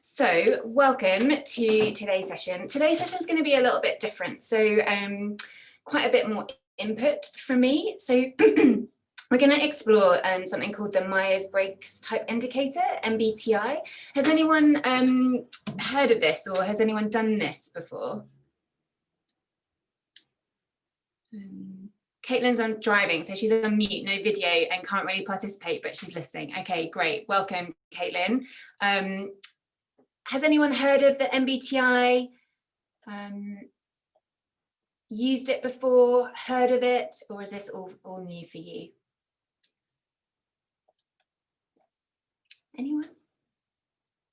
So welcome to today's session. Today's session is going to be a little bit different. So quite a bit more input from me. So we're going to explore something called the Myers-Briggs Type Indicator, MBTI. Has anyone heard of this, or has anyone done this before? Caitlin's on driving, so she's on mute, no video, and can't really participate, but she's listening. Okay, great. Welcome, Caitlin. Has anyone heard of the MBTI? Used it before, heard of it, or is this all new for you? Anyone?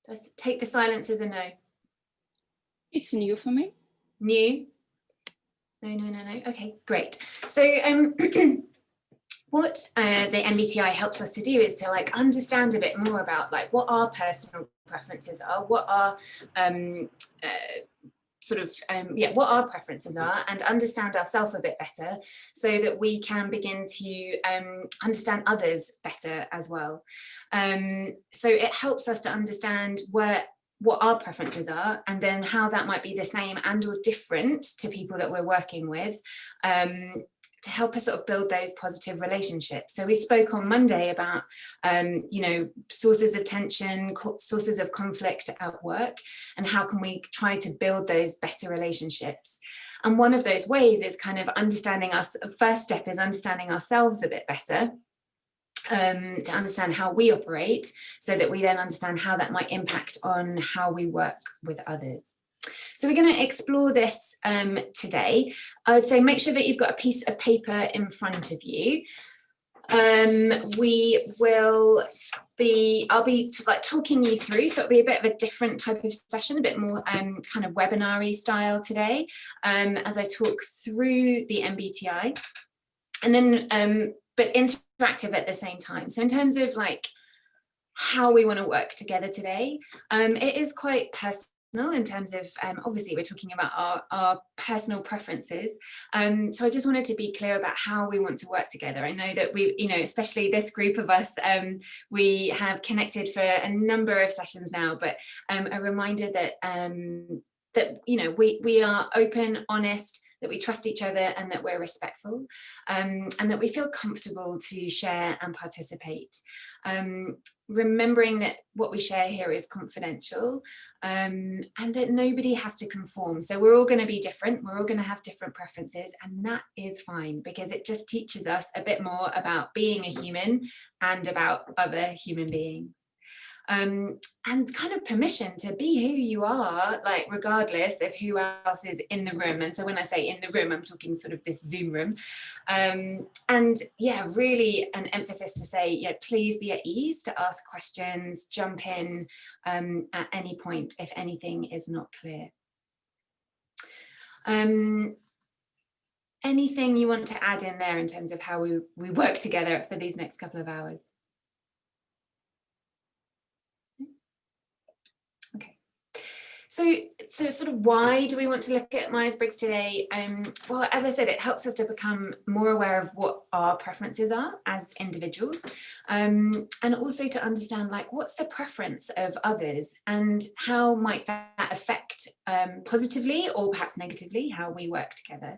Do I take the silence as a no? It's new for me. New? No. Okay, great. So what the MBTI helps us to do is to understand a bit more about what our personal preferences are, what our what our preferences are, and understand ourselves a bit better, so that we can begin to understand others better as well. So it helps us to understand what our preferences are, and then how that might be the same and or different to people that we're working with, to help us sort of build those positive relationships. So we spoke on Monday about sources of tension, sources of conflict at work, and how can we try to build those better relationships. And one of those ways is kind of understanding us. First step is understanding ourselves a bit better, to understand how we operate, so that we then understand how that might impact on how we work with others. So we're going to explore this today. I would say make sure that you've got a piece of paper in front of you. I'll be talking you through, so it'll be a bit of a different type of session, a bit more kind of webinar-y style today, as I talk through the MBTI, and then but interactive at the same time. So in terms of how we want to work together today, it is quite personal in terms of obviously we're talking about our personal preferences, so I just wanted to be clear about how we want to work together. I know that we, especially this group of us, we have connected for a number of sessions now, but a reminder that we are open, honest, that we trust each other, and that we're respectful, and that we feel comfortable to share and participate. Remembering that what we share here is confidential, and that nobody has to conform. So we're all going to be different, we're all going to have different preferences, and that is fine, because it just teaches us a bit more about being a human and about other human beings. And kind of permission to be who you are, regardless of who else is in the room. And so when I say in the room, I'm talking sort of this Zoom room. And yeah, really an emphasis to say, please be at ease to ask questions, jump in at any point if anything is not clear. Anything you want to add in there in terms of how we work together for these next couple of hours? So sort of why do we want to look at Myers-Briggs today? Well, as I said, it helps us to become more aware of what our preferences are as individuals, and also to understand what's the preference of others, and how might that affect positively or perhaps negatively how we work together.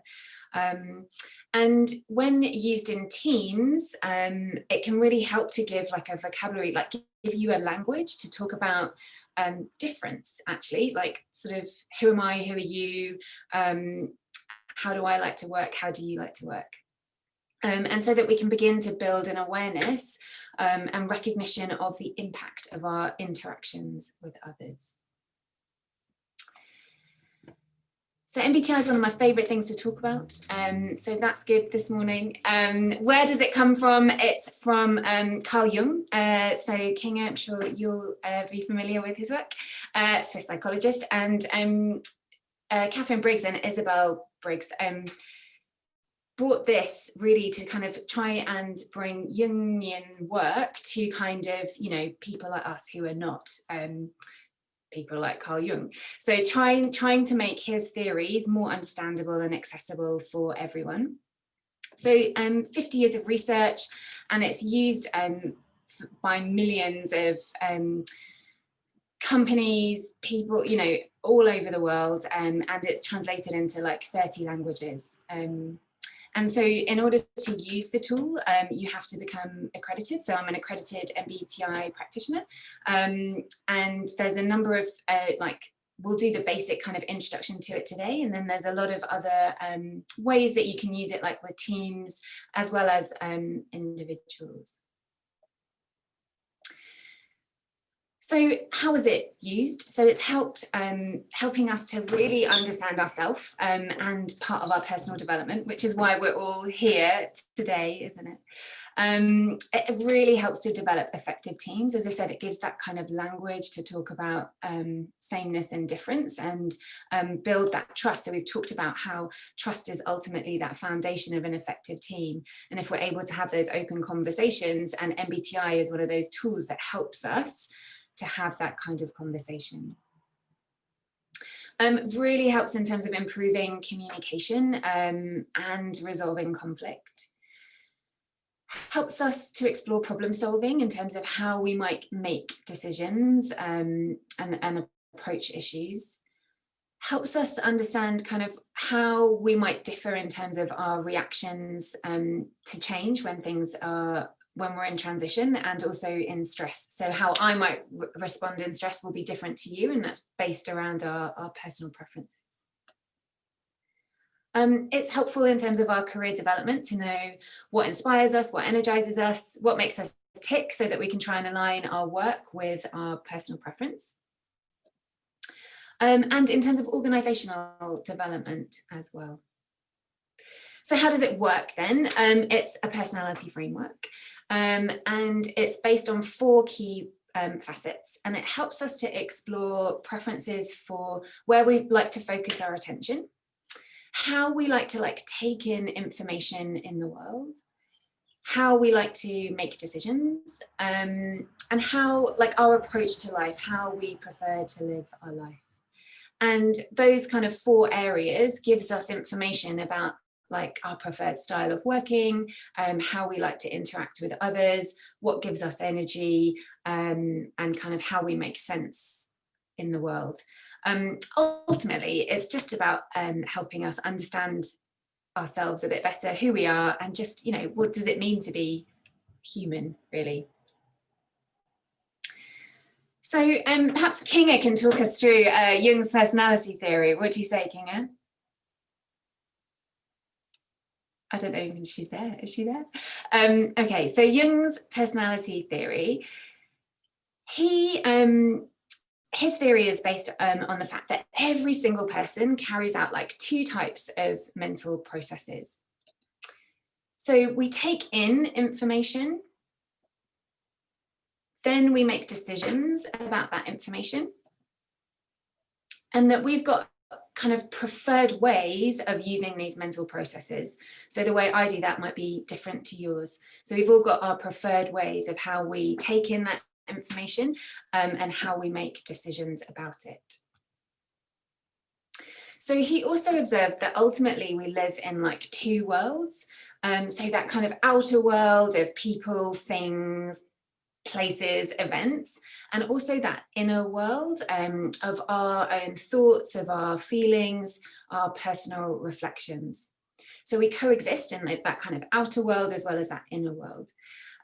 And when used in teams, it can really help to give a vocabulary, give you a language to talk about difference, actually, sort of who am I, who are you, how do I like to work, how do you like to work, and so that we can begin to build an awareness and recognition of the impact of our interactions with others. So MBTI is one of my favourite things to talk about, so that's good this morning. Where does it come from? It's from Carl Jung. So Kinga, I'm sure you'll be familiar with his work, so psychologist, and Catherine Briggs and Isabel Briggs brought this really to kind of try and bring Jungian work to kind of, people like us who are not people like Carl Jung. So trying to make his theories more understandable and accessible for everyone. So 50 years of research, and it's used by millions of companies, people, you know, all over the world, and it's translated into like 30 languages. And so in order to use the tool, you have to become accredited. So I'm an accredited MBTI practitioner. And there's a number of, we'll do the basic kind of introduction to it today. And then there's a lot of other ways that you can use it, like with teams, as well as individuals. So how is it used? So it's helping us to really understand ourselves and part of our personal development, which is why we're all here today, isn't it? It really helps to develop effective teams. As I said, it gives that kind of language to talk about sameness and difference, and build that trust. So we've talked about how trust is ultimately that foundation of an effective team. And if we're able to have those open conversations, and MBTI is one of those tools that helps us to have that kind of conversation. Really helps in terms of improving communication and resolving conflict. Helps us to explore problem solving in terms of how we might make decisions and approach issues. Helps us understand kind of how we might differ in terms of our reactions to change when we're in transition, and also in stress. So how I might respond in stress will be different to you, and that's based around our personal preferences. It's helpful in terms of our career development to know what inspires us, what energizes us, what makes us tick, so that we can try and align our work with our personal preference. And in terms of organizational development as well. So how does it work then? It's a personality framework, and it's based on 4 key facets, and it helps us to explore preferences for where we like to focus our attention, how we like to take in information in the world, how we like to make decisions, and how our approach to life, how we prefer to live our life. And those kind of 4 areas gives us information about our preferred style of working, how we like to interact with others, what gives us energy, and kind of how we make sense in the world. Ultimately, it's just about helping us understand ourselves a bit better, who we are, and just, you know, what does it mean to be human, really. So perhaps Kinga can talk us through Jung's personality theory. What do you say, Kinga? I don't know if she's there. Is she there? Okay, so Jung's personality theory, his theory is based on the fact that every single person carries out 2 types of mental processes. So we take in information, then we make decisions about that information, and that we've got kind of preferred ways of using these mental processes. So the way I do that might be different to yours. So we've all got our preferred ways of how we take in that information and how we make decisions about it. So he also observed that ultimately we live in 2 worlds. So that kind of outer world of people, things, places, events, and also that inner world of our own thoughts, of our feelings, our personal reflections. So we coexist in that kind of outer world as well as that inner world.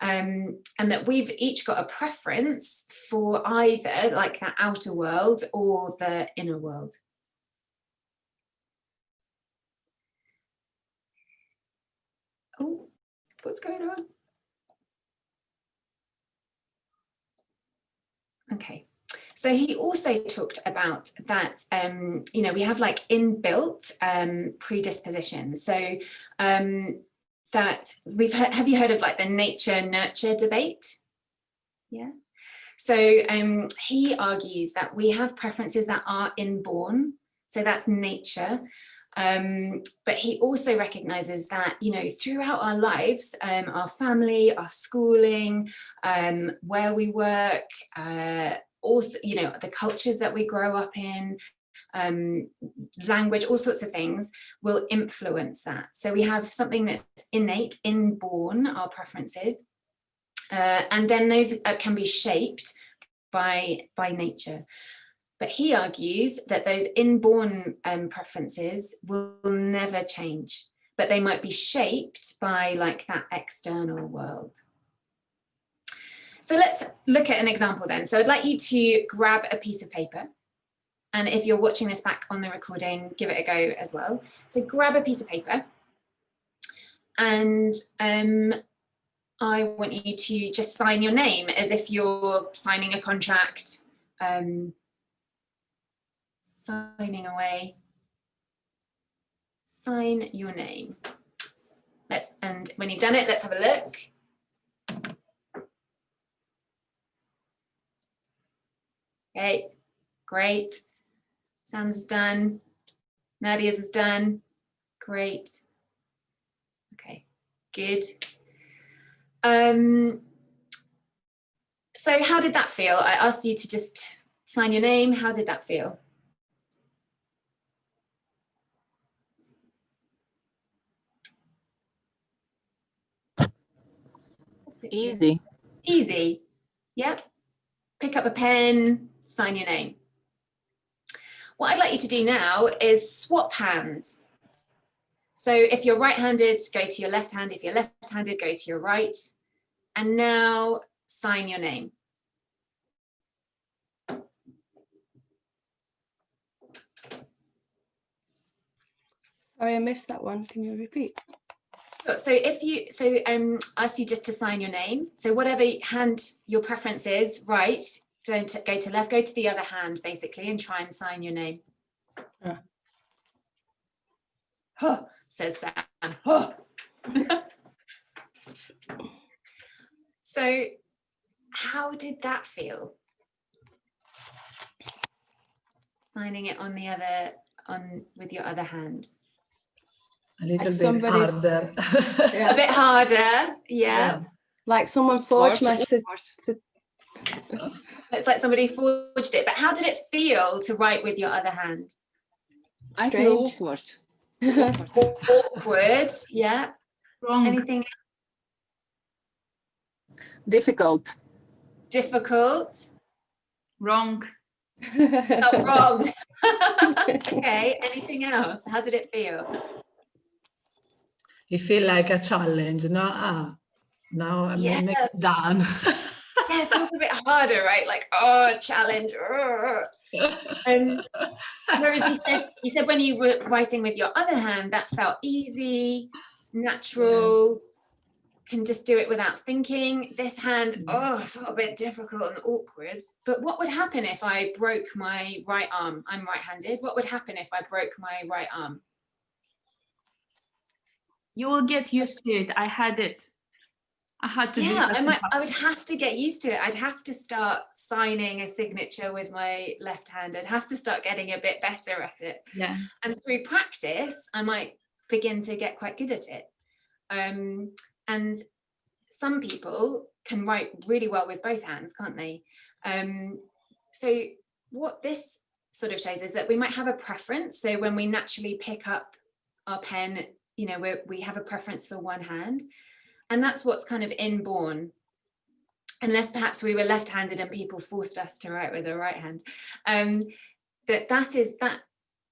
And that we've each got a preference for either that outer world or the inner world. Oh, what's going on? Okay, so he also talked about that, you know, we have inbuilt predispositions. So that have you heard of the nature nurture debate? Yeah. So he argues that we have preferences that are inborn, so that's nature. But he also recognizes that, you know, throughout our lives, our family, our schooling, where we work, also, you know, the cultures that we grow up in, language, all sorts of things will influence that. So we have something that's innate, inborn, our preferences, and then those can be shaped by nature. But he argues that those inborn preferences will never change, but they might be shaped by like that external world. So let's look at an example then. So I'd like you to grab a piece of paper. And if you're watching this back on the recording, give it a go as well. So grab a piece of paper. And I want you to just sign your name as if you're signing a contract, signing away. Sign your name. And when you've done it, let's have a look. Okay, great. Sam's is done. Nadia's is done. Great. Okay, good. So how did that feel? I asked you to just sign your name. How did that feel? Easy. Easy. Yep. Pick up a pen, sign your name. What I'd like you to do now is swap hands. So if you're right-handed, go to your left hand. If you're left-handed, go to your right. And now sign your name. Sorry, I missed that one. Can you repeat? So I asked you just to sign your name. So whatever hand your preference is, right, don't go to left, go to the other hand basically and try and sign your name. Huh, says Sam. Huh. So how did that feel? Signing it with your other hand. A little Like bit somebody- harder. Yeah. A bit harder, yeah. Like someone forged my It's like somebody forged it. But how did it feel to write with your other hand? I feel Strange. awkward. Awkward, yeah. Wrong. Anything Difficult. difficult? Wrong. Oh, wrong. Okay, anything else? How did it feel? You feel like a challenge, no? Now I'm done. Yeah, it feels a bit harder, right? Like, oh, challenge. Whereas you said when you were writing with your other hand, that felt easy, natural, can just do it without thinking. This hand, oh, it felt a bit difficult and awkward. But what would happen if I broke my right arm? I'm right-handed. What would happen if I broke my right arm? You will get used to it. I had it. I had to do that. I would have to get used to it. I'd have to start signing a signature with my left hand. I'd have to start getting a bit better at it. Yeah. And through practice, I might begin to get quite good at it. And some people can write really well with both hands, can't they? So what this sort of shows is that we might have a preference. So when we naturally pick up our pen, you know, we have a preference for one hand. And that's what's kind of inborn, unless perhaps we were left-handed and people forced us to write with a right hand. That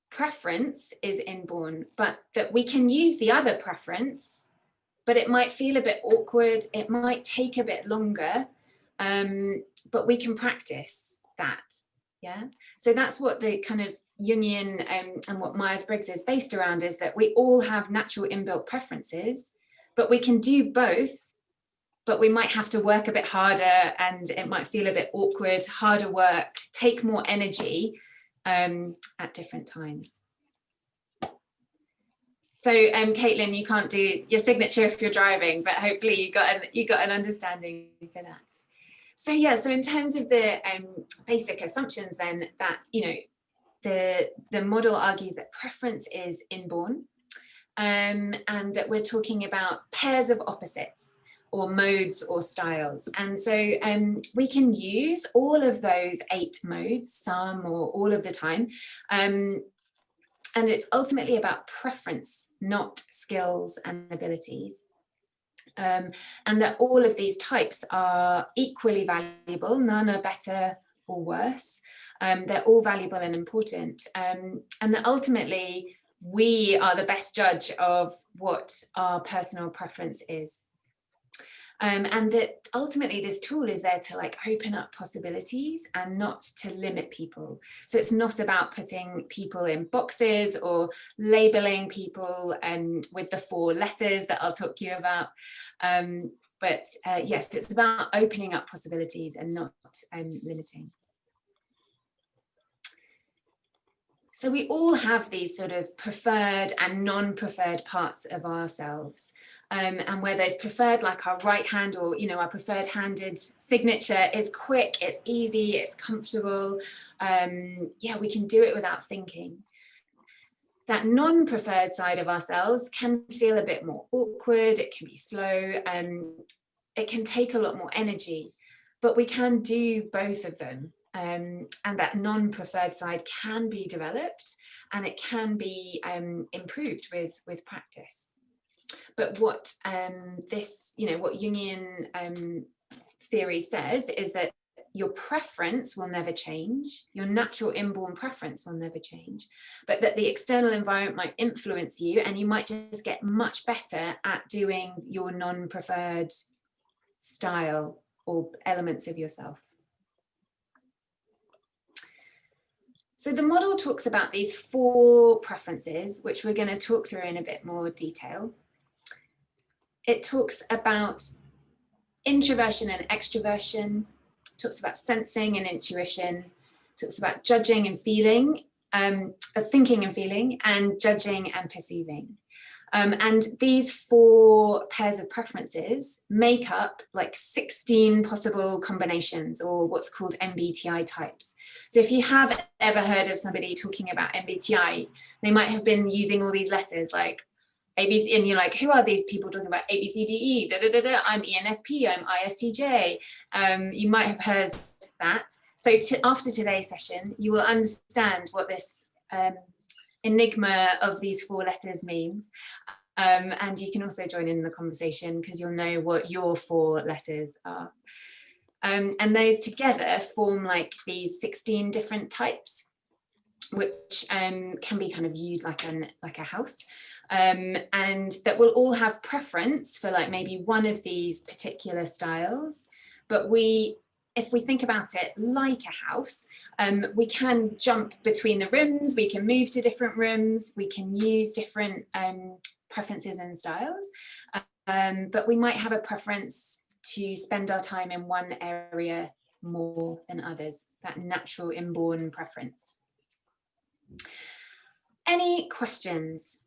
preference is inborn, but that we can use the other preference, but it might feel a bit awkward. It might take a bit longer, but we can practice that. Yeah. So that's what the kind of Jungian and what Myers-Briggs is based around, is that we all have natural inbuilt preferences, but we can do both, but we might have to work a bit harder and it might feel a bit awkward, harder work, take more energy at different times. So Caitlin, you can't do your signature if you're driving, but hopefully you got an understanding for that. So yeah, so in terms of the basic assumptions then, that, you know, the model argues that preference is inborn, and that we're talking about pairs of opposites or modes or styles. And so we can use all of those 8 modes, some or all of the time. And it's ultimately about preference, not skills and abilities. And that all of these types are equally valuable. None are better or worse. They're all valuable and important, and that ultimately we are the best judge of what our personal preference is. And that ultimately this tool is there to like open up possibilities and not to limit people. So it's not about putting people in boxes or labeling people with the 4 letters that I'll talk to you about. But yes, it's about opening up possibilities and not limiting. So we all have these sort of preferred and non-preferred parts of ourselves. And where those preferred, like our right hand or, you know, our preferred handed signature is quick, it's easy, it's comfortable. Yeah, we can do it without thinking. That non-preferred side of ourselves can feel a bit more awkward, it can be slow, it can take a lot more energy, but we can do both of them. And that non-preferred side can be developed and it can be improved with practice. But what what Jungian theory says is that your preference will never change, your natural inborn preference will never change, but that the external environment might influence you and you might just get much better at doing your non-preferred style or elements of yourself. So the model talks about these 4 preferences, which we're going to talk through in a bit more detail. It talks about introversion and extroversion, talks about sensing and intuition, talks about judging and feeling, thinking and feeling, and judging and perceiving. And these 4 pairs of preferences make up like 16 possible combinations, or what's called MBTI types. So if you have ever heard of somebody talking about MBTI, they might have been using all these letters like ABC, and you're like, who are these people talking about A, B, C, D, E, da, da, da, da. I'm ENFP, I'm ISTJ. You might have heard that. So after today's session, you will understand what this enigma of these 4 letters means. And you can also join in the conversation because you'll know what your 4 letters are. And those together form like these 16 different types, which can be kind of viewed like a house. And that will all have preference for like maybe one of these particular styles. But if we think about it like a house, we can jump between the rooms, we can move to different rooms, we can use different preferences and styles, but we might have a preference to spend our time in one area more than others, that natural inborn preference. Any questions?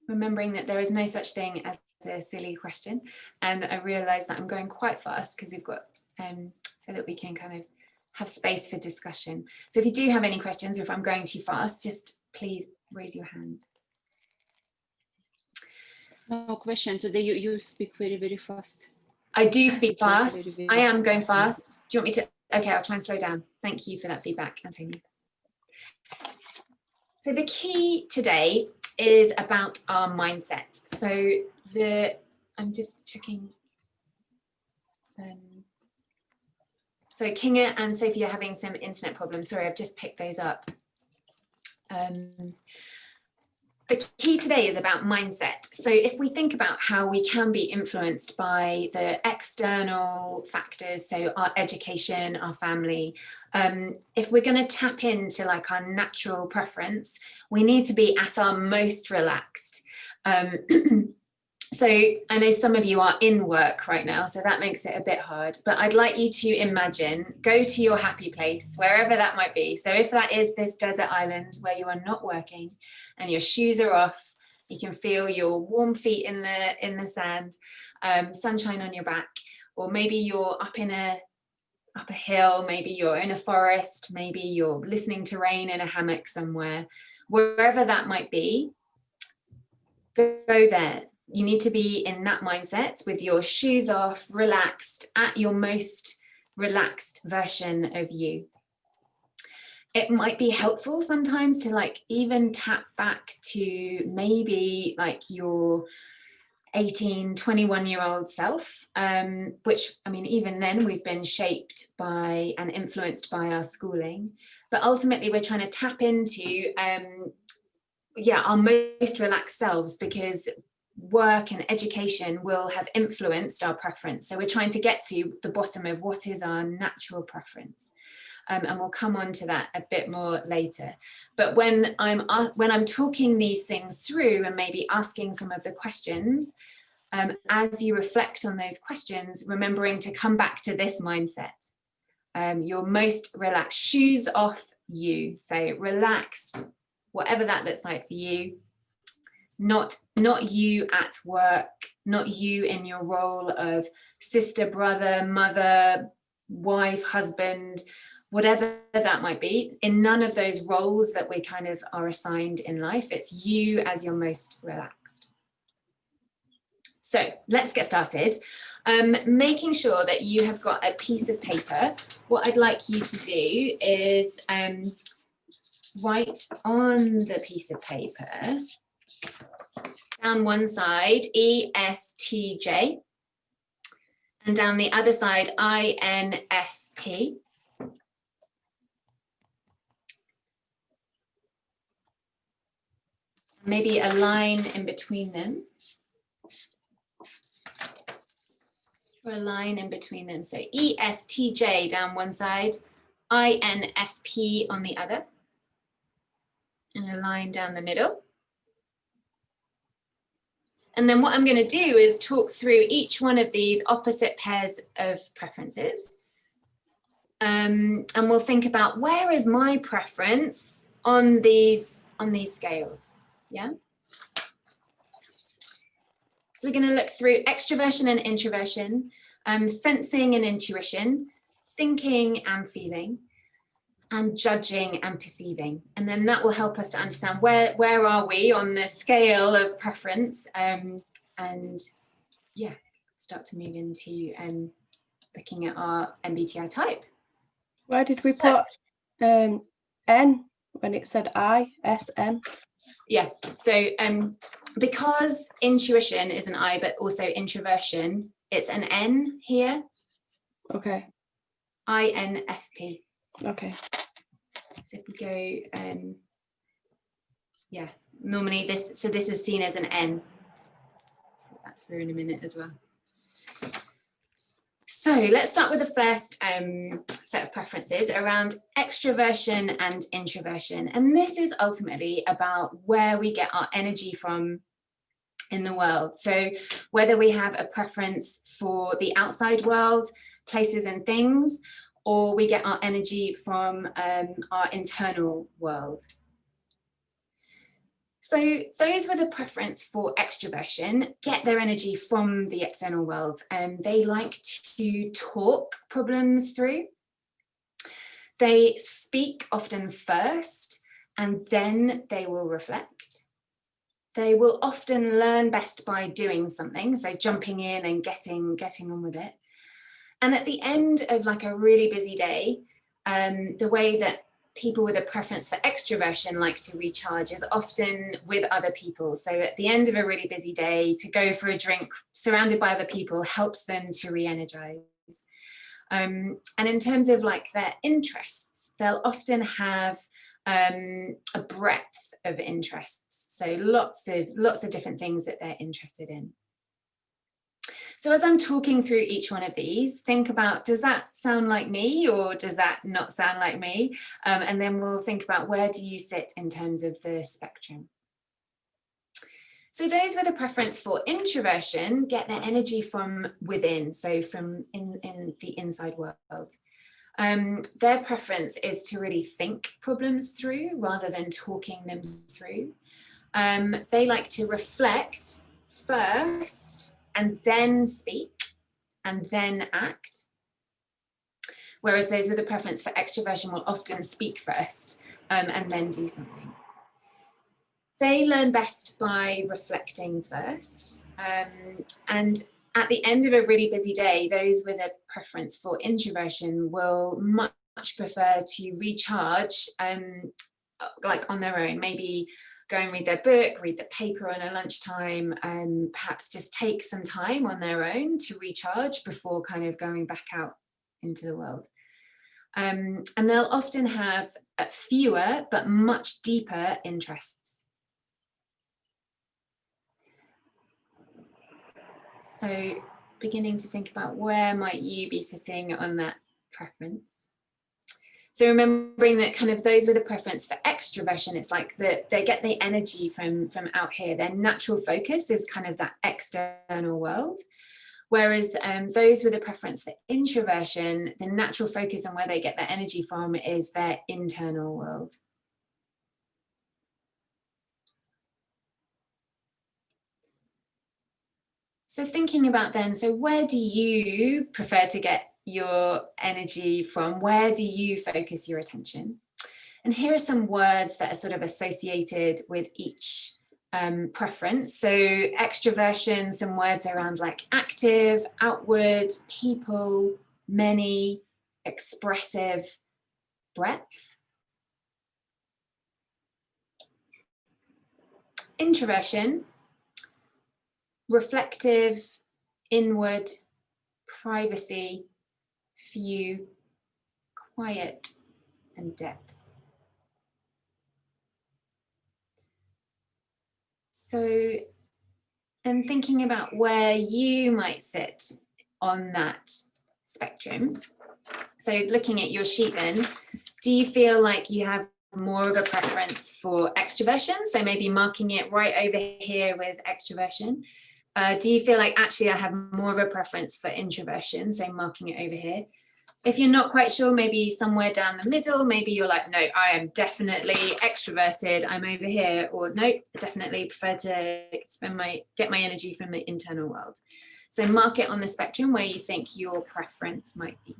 Remembering that there is no such thing as a silly question, and I realize that I'm going quite fast because we've got so that we can kind of have space for discussion. So if you do have any questions, or if I'm going too fast, just please raise your hand. No question. Today you speak very, very fast. I do speak fast. Very, very I am going fast. Do you want me to? Okay, I'll try and slow down. Thank you for that feedback, Antonia. So the key today is about our mindset. So I'm just checking. So Kinga and Sophie are having some internet problems. Sorry, I've just picked those up. The key today is about mindset. So if we think about how we can be influenced by the external factors, so our education, our family, if we're going to tap into like our natural preference, we need to be at our most relaxed. So I know some of you are in work right now, so that makes it a bit hard, but I'd like you to imagine, go to your happy place, wherever that might be. So if that is this desert island where you are not working and your shoes are off, you can feel your warm feet in the sand, sunshine on your back, or maybe you're up a hill, maybe you're in a forest, maybe you're listening to rain in a hammock somewhere, wherever that might be, go there. You need to be in that mindset with your shoes off, relaxed, at your most relaxed version of you. It might be helpful sometimes to like even tap back to maybe like your 18, 21-year-old self, which, I mean, even then we've been shaped by and influenced by our schooling. But ultimately we're trying to tap into, our most relaxed selves, because work and education will have influenced our preference. So we're trying to get to the bottom of what is our natural preference. And we'll come on to that a bit more later. But when I'm talking these things through and maybe asking some of the questions, as you reflect on those questions, remembering to come back to this mindset. Your most relaxed, shoes off you. So relaxed, whatever that looks like for you. Not you at work, not you in your role of sister, brother, mother, wife, husband, whatever that might be. In none of those roles that we kind of are assigned in life, it's you as your most relaxed. So let's get started. Making sure that you have got a piece of paper. What I'd like you to do is write on the piece of paper, down one side, ESTJ, and down the other side, INFP. Maybe a line in between them. Or a line in between them. So ESTJ down one side, INFP on the other, and a line down the middle. And then what I'm going to do is talk through each one of these opposite pairs of preferences. And we'll think about, where is my preference on these scales? Yeah. So we're going to look through extroversion and introversion, sensing and intuition, thinking and feeling, and judging and perceiving. And then that will help us to understand where are we on the scale of preference, and yeah, start to move into looking at our MBTI type. Why did we put N when it said I, SN? Yeah, so because intuition is an I, but also introversion, it's an N here. Okay. INFP. Okay. So if we go, yeah, normally this is seen as an N. I'll put that through in a minute as well. So let's start with the first set of preferences around extroversion and introversion. And this is ultimately about where we get our energy from in the world. So whether we have a preference for the outside world, places and things, or we get our energy from our internal world. So those with a preference for extroversion get their energy from the external world, and they like to talk problems through. They speak often first, and then they will reflect. They will often learn best by doing something, so jumping in and getting on with it. And at the end of like a really busy day, the way that people with a preference for extroversion like to recharge is often with other people. So at the end of a really busy day, to go for a drink surrounded by other people helps them to re-energize. And in terms of like their interests, they'll often have a breadth of interests. So lots of different things that they're interested in. So as I'm talking through each one of these, think about, does that sound like me or does that not sound like me? And then we'll think about, where do you sit in terms of the spectrum? So those with a preference for introversion get their energy from within, so from in the inside world. Their preference is to really think problems through rather than talking them through. They like to reflect first and then speak and then act. Whereas those with a preference for extroversion will often speak first and then do something. They learn best by reflecting first. And at the end of a really busy day, those with a preference for introversion will much prefer to recharge like on their own, maybe go and read their book, read the paper on a lunchtime, and perhaps just take some time on their own to recharge before kind of going back out into the world. And they'll often have fewer but much deeper interests. So beginning to think about where might you be sitting on that preference. So remembering that kind of those with a preference for extroversion, it's like that they get the energy from out here. Their natural focus is kind of that external world. Whereas those with a preference for introversion, the natural focus on where they get their energy from is their internal world. So thinking about then, so where do you prefer to get your energy from? Where do you focus your attention? And here are some words that are sort of associated with each preference. So extroversion, some words around like active, outward, people, many, expressive, breadth. Introversion, reflective, inward, privacy, few, quiet, and depth. So, and thinking about where you might sit on that spectrum. So looking at your sheet then, do you feel like you have more of a preference for extroversion? So maybe marking it right over here with extroversion. Do you feel like actually I have more of a preference for introversion? So marking it over here. If you're not quite sure, maybe somewhere down the middle, maybe you're like, no, I am definitely extroverted, I'm over here, or no, I definitely prefer to get my energy from the internal world. So mark it on the spectrum where you think your preference might be.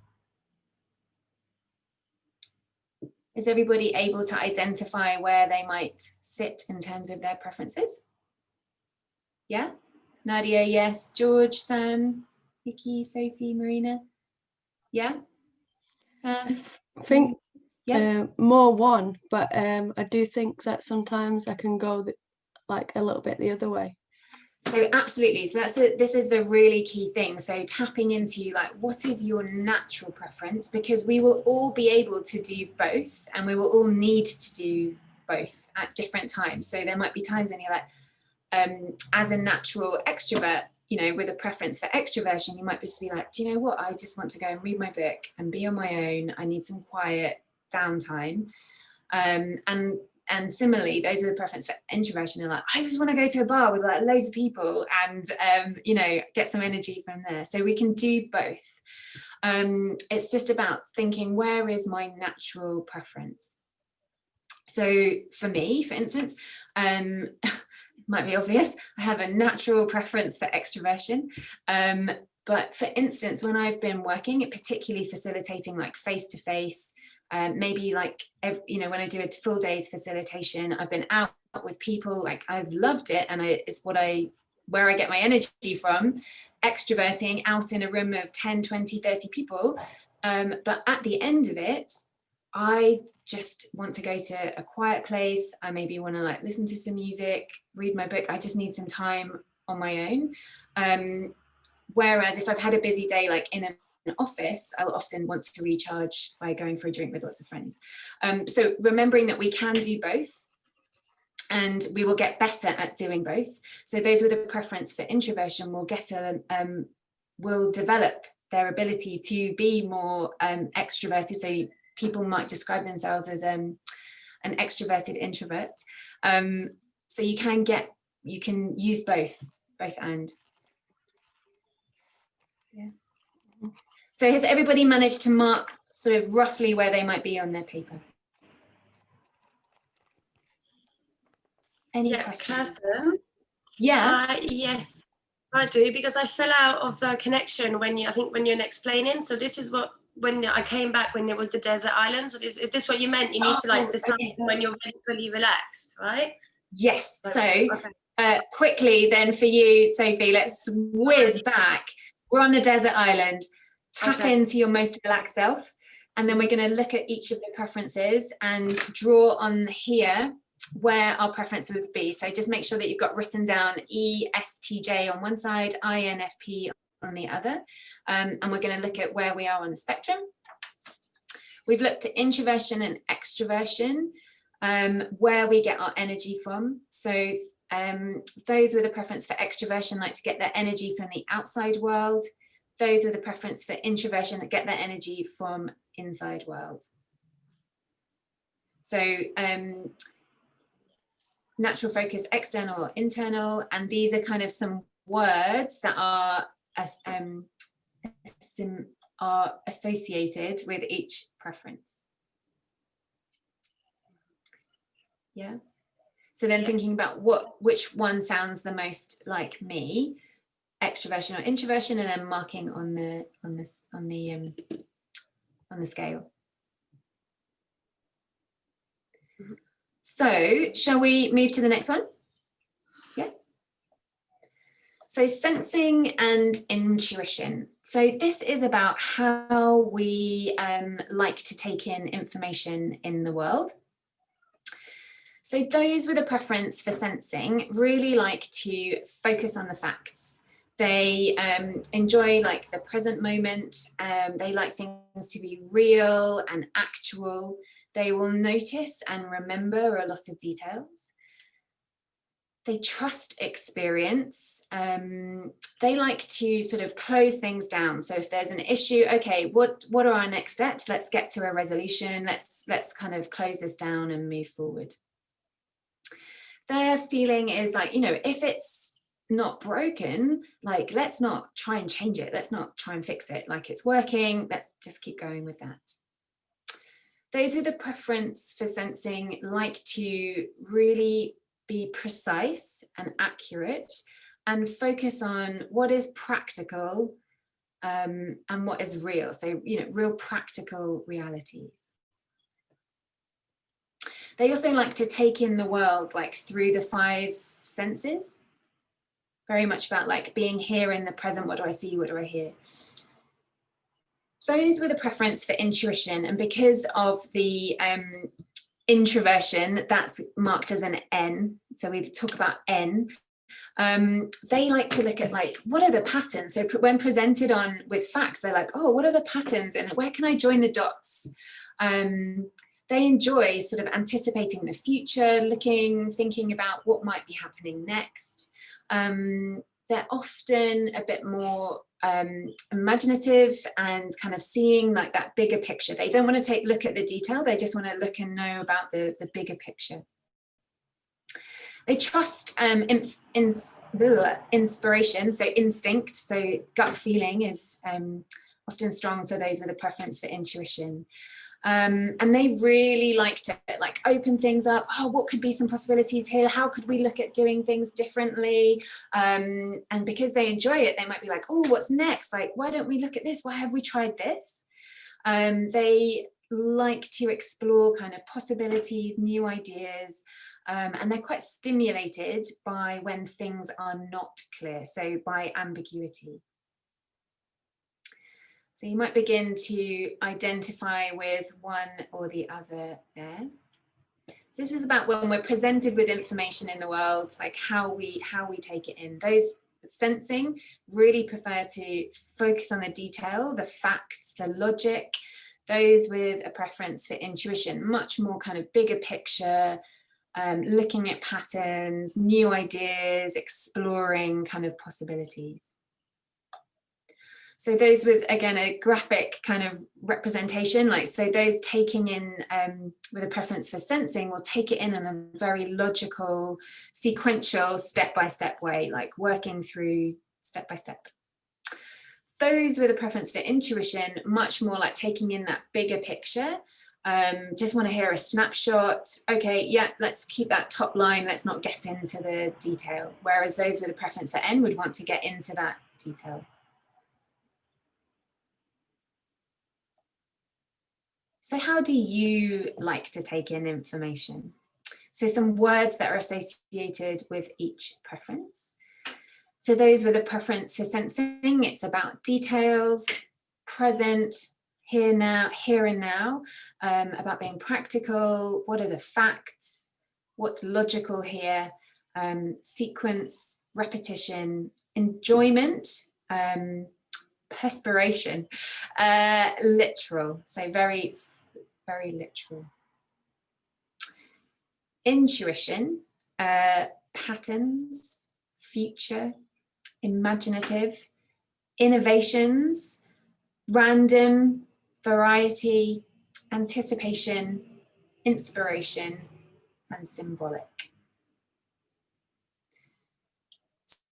Is everybody able to identify where they might sit in terms of their preferences? Yeah? Nadia, yes. George, Sam, Vicky, Sophie, Marina? Yeah? Sam? I think Yeah. more one, but I do think that sometimes I can go like a little bit the other way. So absolutely. So this is the really key thing. So tapping into like, what is your natural preference? Because we will all be able to do both, and we will all need to do both at different times. So there might be times when you're like, as a natural extrovert, you know, with a preference for extroversion, you might just be like, do you know what? I just want to go and read my book and be on my own. I need some quiet downtime. And similarly, those are the preference for introversion. Are like, I just want to go to a bar with like loads of people and, you know, get some energy from there. So we can do both. It's just about thinking, where is my natural preference? So for me, for instance, might be obvious, I have a natural preference for extroversion. But for instance, when I've been working, particularly facilitating like face-to-face, maybe like, you know, when I do a full day's facilitation, I've been out with people, like I've loved it, and it's where I get my energy from, extroverting out in a room of 10, 20, 30 people. But at the end of it, I just want to go to a quiet place. I maybe want to like listen to some music, read my book. I just need some time on my own. Whereas if I've had a busy day, like in an office, I'll often want to recharge by going for a drink with lots of friends. So remembering that we can do both, and we will get better at doing both. So those with a preference for introversion will develop their ability to be more extroverted. So people might describe themselves as an extroverted introvert. So you can use both and. Yeah. So has everybody managed to mark sort of roughly where they might be on their paper? Any questions? Kirsten? Yeah. Yes, I do, because I fell out of the connection when you're explaining. So this is when I came back, when it was the desert island. So is this what you meant? You need to like decide when you're really fully relaxed, right? Yes. So okay. Quickly then for you, Sophie, let's whiz back. We're on the desert island. Tap into your most relaxed self, and then we're going to look at each of the preferences and draw on here where our preference would be. So just make sure that you've got written down ESTJ on one side, INFP on the other. And we're going to look at where we are on the spectrum. We've looked at introversion and extroversion, where we get our energy from. So those with a preference for extroversion like to get their energy from the outside world. Those with a preference for introversion that get their energy from inside world. So natural focus, external or internal, and these are kind of some words that are associated with each preference. Yeah. So then thinking about which one sounds the most like me, extroversion or introversion, and then marking on the scale. So shall we move to the next one? Yeah. So sensing and intuition. So this is about how we like to take in information in the world. So those with a preference for sensing really like to focus on the facts. They enjoy like the present moment. They like things to be real and actual. They will notice and remember a lot of details. They trust experience. They like to sort of close things down. So if there's an issue, okay, what are our next steps? Let's get to a resolution. Let's kind of close this down and move forward. Their feeling is like, you know, if it's not broken, like, let's not try and change it. Let's not try and fix it. Like, it's working. Let's just keep going with that. Those with a preference for sensing like to really be precise and accurate and focus on what is practical and what is real. So, you know, real practical realities. They also like to take in the world like through the 5 senses. Very much about like being here in the present. What do I see? What do I hear? Those with a preference for intuition, and because of the introversion, that's marked as an N. So we talk about N. They like to look at like, what are the patterns? So when presented on with facts, they're like, oh, what are the patterns and where can I join the dots? They enjoy sort of anticipating the future, thinking about what might be happening next. They're often a bit more imaginative and kind of seeing like that bigger picture. They don't want to look at the detail. They just want to look and know about the bigger picture. They trust inspiration, so instinct, so gut feeling is often strong for those with a preference for intuition. And they really like to like open things up. Oh, what could be some possibilities here? How could we look at doing things differently? And because they enjoy it, they might be like, oh, what's next? Like, why don't we look at this? Why have we tried this? They like to explore kind of possibilities, new ideas, and they're quite stimulated by when things are not clear, so by ambiguity. So you might begin to identify with one or the other there. So this is about when we're presented with information in the world, like how we take it in. Those sensing really prefer to focus on the detail, the facts, the logic. Those with a preference for intuition, much more kind of bigger picture, looking at patterns, new ideas, exploring kind of possibilities. So those with, again, a graphic kind of representation, like, so those taking in with a preference for sensing will take it in a very logical, sequential, step-by-step way, like working through step by step. Those with a preference for intuition, much more like taking in that bigger picture, just want to hear a snapshot. Okay, yeah, let's keep that top line. Let's not get into the detail. Whereas those with a preference for N would want to get into that detail. So how do you like to take in information? So some words that are associated with each preference. So those with a preference for sensing, it's about details, present, here and now, about being practical, what are the facts, what's logical here, sequence, repetition, enjoyment, perspiration, literal, so very, very literal. Intuition, patterns, future, imaginative, innovations, random, variety, anticipation, inspiration, and symbolic.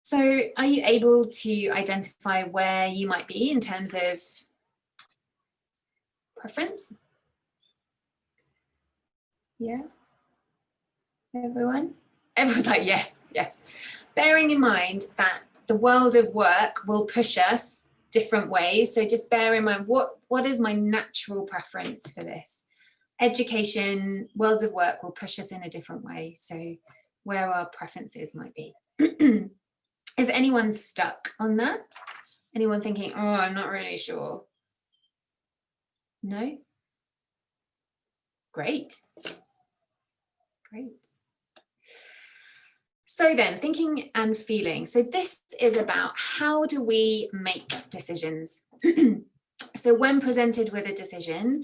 So are you able to identify where you might be in terms of preference? Yeah? Everyone? Everyone's like, yes, yes. Bearing in mind that the world of work will push us different ways. So just bear in mind, what is my natural preference for this? Education, worlds of work will push us in a different way. So where our preferences might be. Is anyone stuck on that? Anyone thinking, oh, I'm not really sure? No? Great. Great. So then, thinking and feeling. So this is about how do we make decisions? So when presented with a decision,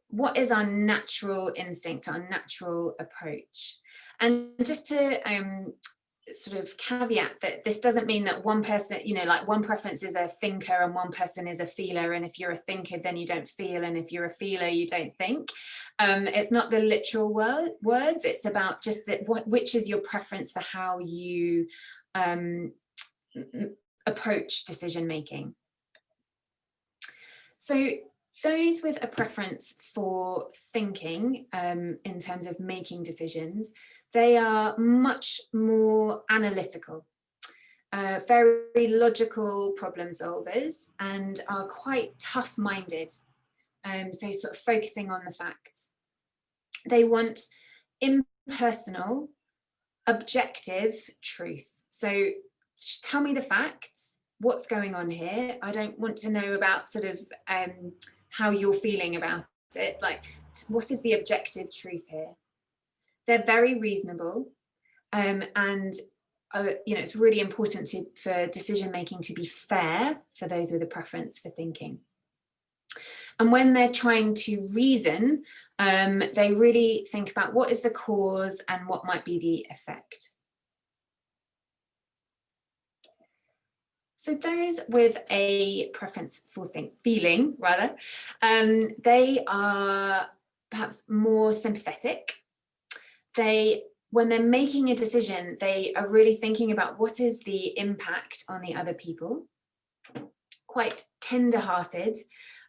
what is our natural instinct, our natural approach? And just to sort of caveat that this doesn't mean that one person, you know, like one preference is a thinker and one person is a feeler, and if you're a thinker then you don't feel, and if you're a feeler you don't think. It's not the literal words, it's about just that which is your preference for how you approach decision making. So those with a preference for thinking in terms of making decisions, they are much more analytical, very logical problem solvers, and are quite tough-minded. So sort of focusing on the facts. They want impersonal, objective truth. So tell me the facts, what's going on here. I don't want to know about sort of how you're feeling about it. Like, what is the objective truth here? They're very reasonable, and you know, it's really important for decision making to be fair for those with a preference for thinking. And when they're trying to reason, they really think about what is the cause and what might be the effect. So those with a preference for feeling, rather, they are perhaps more sympathetic. When they're making a decision, they are really thinking about what is the impact on the other people. Quite tender-hearted,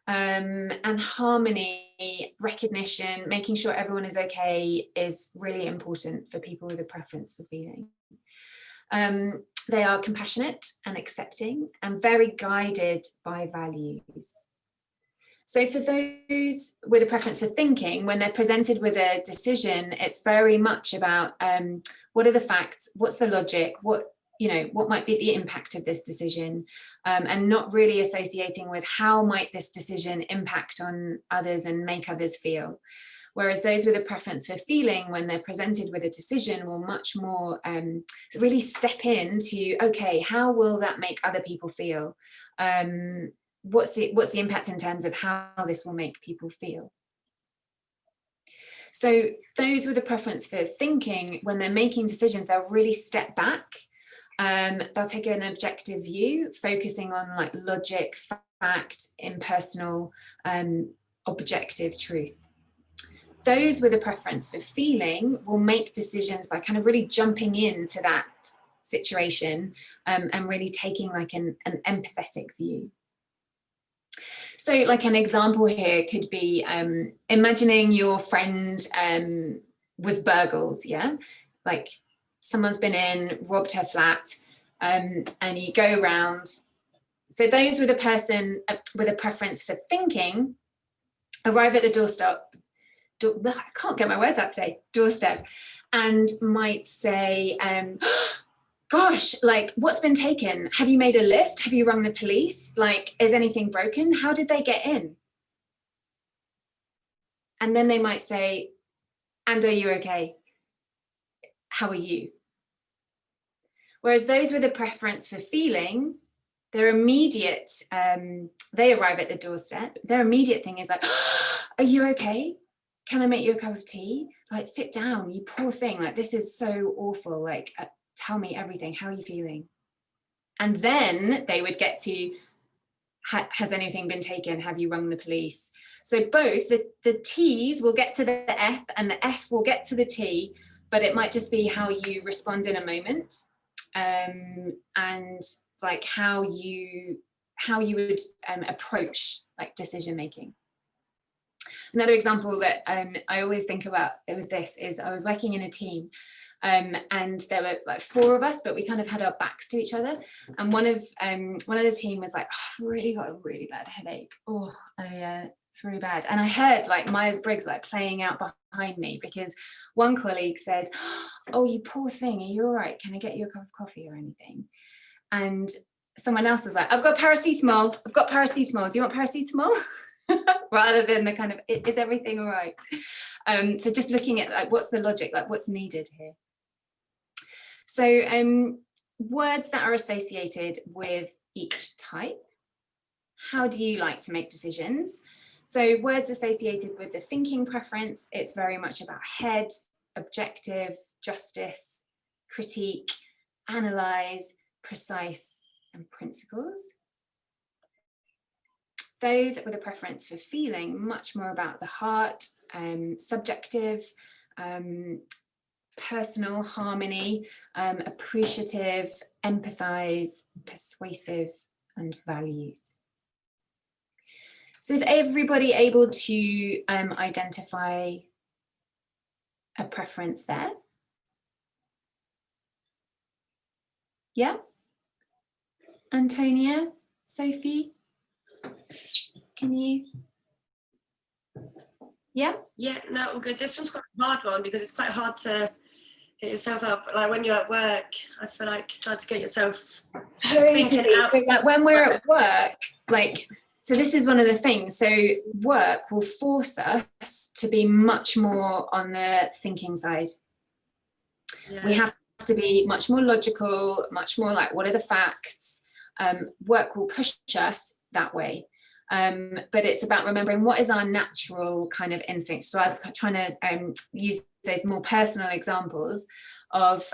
and harmony, recognition, making sure everyone is okay is really important for people with a preference for feeling. They are compassionate and accepting and very guided by values. So for those with a preference for thinking, when they're presented with a decision, it's very much about what are the facts, what's the logic, what might be the impact of this decision, and not really associating with how might this decision impact on others and make others feel. Whereas those with a preference for feeling, when they're presented with a decision, will much more really step into, okay, how will that make other people feel? What's the impact in terms of how this will make people feel? So those with a preference for thinking, when they're making decisions, they'll really step back. They'll take an objective view, focusing on like logic, fact, impersonal, objective truth. Those with a preference for feeling will make decisions by kind of really jumping into that situation and really taking like an empathetic view. So like an example here could be imagining your friend was burgled, yeah? Like someone's been in, robbed her flat, and you go around. So those with a person with a preference for thinking arrive at the doorstep, I can't get my words out today, doorstep, and might say, gosh, like what's been taken? Have you made a list? Have you rung the police? Like, is anything broken? How did they get in? And then they might say, and are you okay? how are you? Whereas those with a preference for feeling, their immediate, they arrive at the doorstep, their immediate thing is like, are you okay? Can I make you a cup of tea? Like, sit down, you poor thing. Like, this is so awful. Like, tell me everything. How are you feeling? And then they would get to, has anything been taken? Have you rung the police? So both the T's will get to the F and the F will get to the T, but it might just be how you respond in a moment, and like how you would approach like decision making. Another example that I always think about with this is I was working in a team, and there were like 4 of us, but we kind of had our backs to each other. And one of the team was like, oh, I've really got a really bad headache. Oh, it's really bad. And I heard like Myers-Briggs like playing out behind me, because one colleague said, oh, you poor thing, are you all right? Can I get you a cup of coffee or anything? And someone else was like, I've got paracetamol. Do you want paracetamol? Rather than the kind of, is everything all right? So just looking at like, what's the logic, like what's needed here? So words that are associated with each type. How do you like to make decisions? So words associated with the thinking preference, it's very much about head, objective, justice, critique, analyze, precise, and principles. Those with a preference for feeling, much more about the heart, subjective, personal, harmony, appreciative, empathize, persuasive, and values. So is everybody able to identify a preference there? Yeah? Antonia, Sophie, can you? Yeah? Yeah, no, all good. This one's quite a hard one because it's quite hard to get yourself up. Like when you're at work, I feel like trying to get yourself thinking out. Like when we're at work, like, so this is one of the things. So work will force us to be much more on the thinking side. Yeah. We have to be much more logical, much more like, what are the facts? Work will push us that way. But it's about remembering what is our natural kind of instinct. So I was trying to use those more personal examples of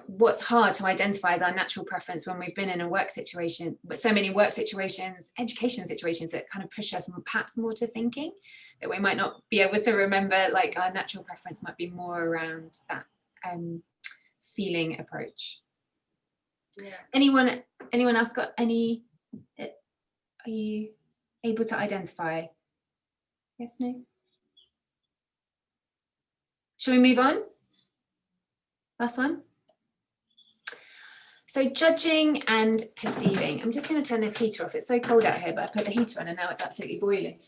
what's hard to identify as our natural preference when we've been in a work situation, but so many work situations, education situations that kind of push us perhaps more to thinking, that we might not be able to remember, like our natural preference might be more around that feeling approach. Yeah. Anyone else got any, are you able to identify? Yes, no? Shall we move on? Last one. So judging and perceiving. I'm just going to turn this heater off. It's so cold out here, but I put the heater on and now it's absolutely boiling.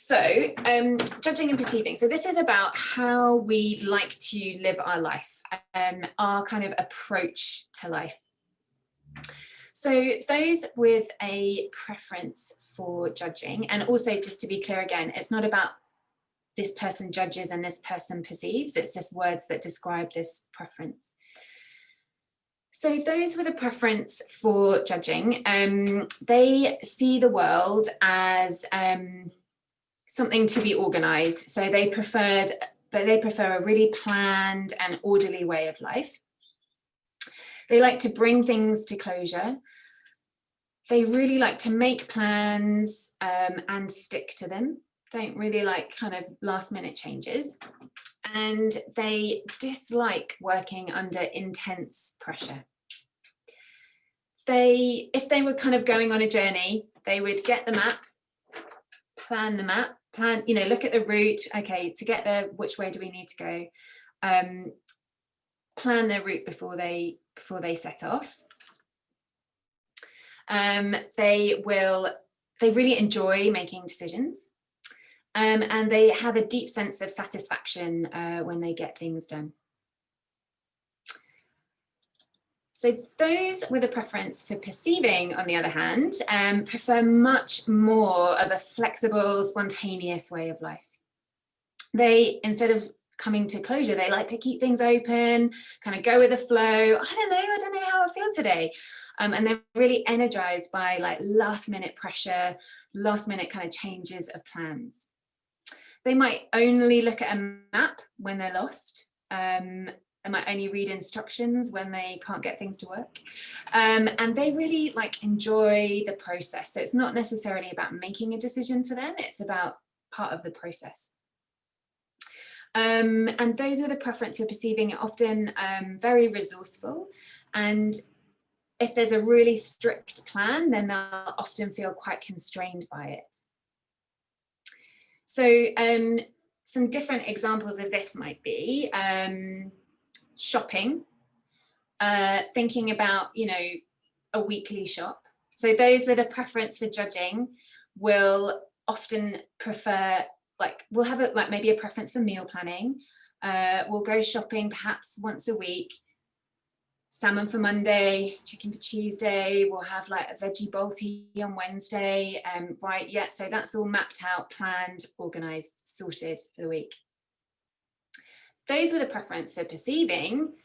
Judging and perceiving. So this is about how we like to live our life, our kind of approach to life. So those with a preference for judging, and also just to be clear again, it's not about this person judges and this person perceives, it's just words that describe this preference. So those with a preference for judging, they see the world as something to be organized. So they prefer a really planned and orderly way of life. They like to bring things to closure. They really like to make plans and stick to them. Don't really like kind of last minute changes. And they dislike working under intense pressure. If they were kind of going on a journey, they would get the map, plan the map, look at the route. Okay, to get there, which way do we need to go? Plan their route before they set off. They really enjoy making decisions, and they have a deep sense of satisfaction when they get things done. So those with a preference for perceiving, on the other hand, prefer much more of a flexible, spontaneous way of life. They, instead of coming to closure. They like to keep things open, kind of go with the flow. I don't know how I feel today. And they're really energized by like last minute pressure, last minute kind of changes of plans. They might only look at a map when they're lost. They might only read instructions when they can't get things to work. And they really like enjoy the process. So it's not necessarily about making a decision for them, it's about part of the process. And those with a preference for perceiving are often very resourceful. And if there's a really strict plan, then they'll often feel quite constrained by it. So some different examples of this might be shopping, thinking about, you know, a weekly shop. So those with a preference for judging will often prefer, like, we'll have like maybe a preference for meal planning. We'll go shopping perhaps once a week. Salmon for Monday, chicken for Tuesday. We'll have like a veggie balti on Wednesday. Right, yeah, so that's all mapped out, planned, organized, sorted for the week. Those with a preference for perceiving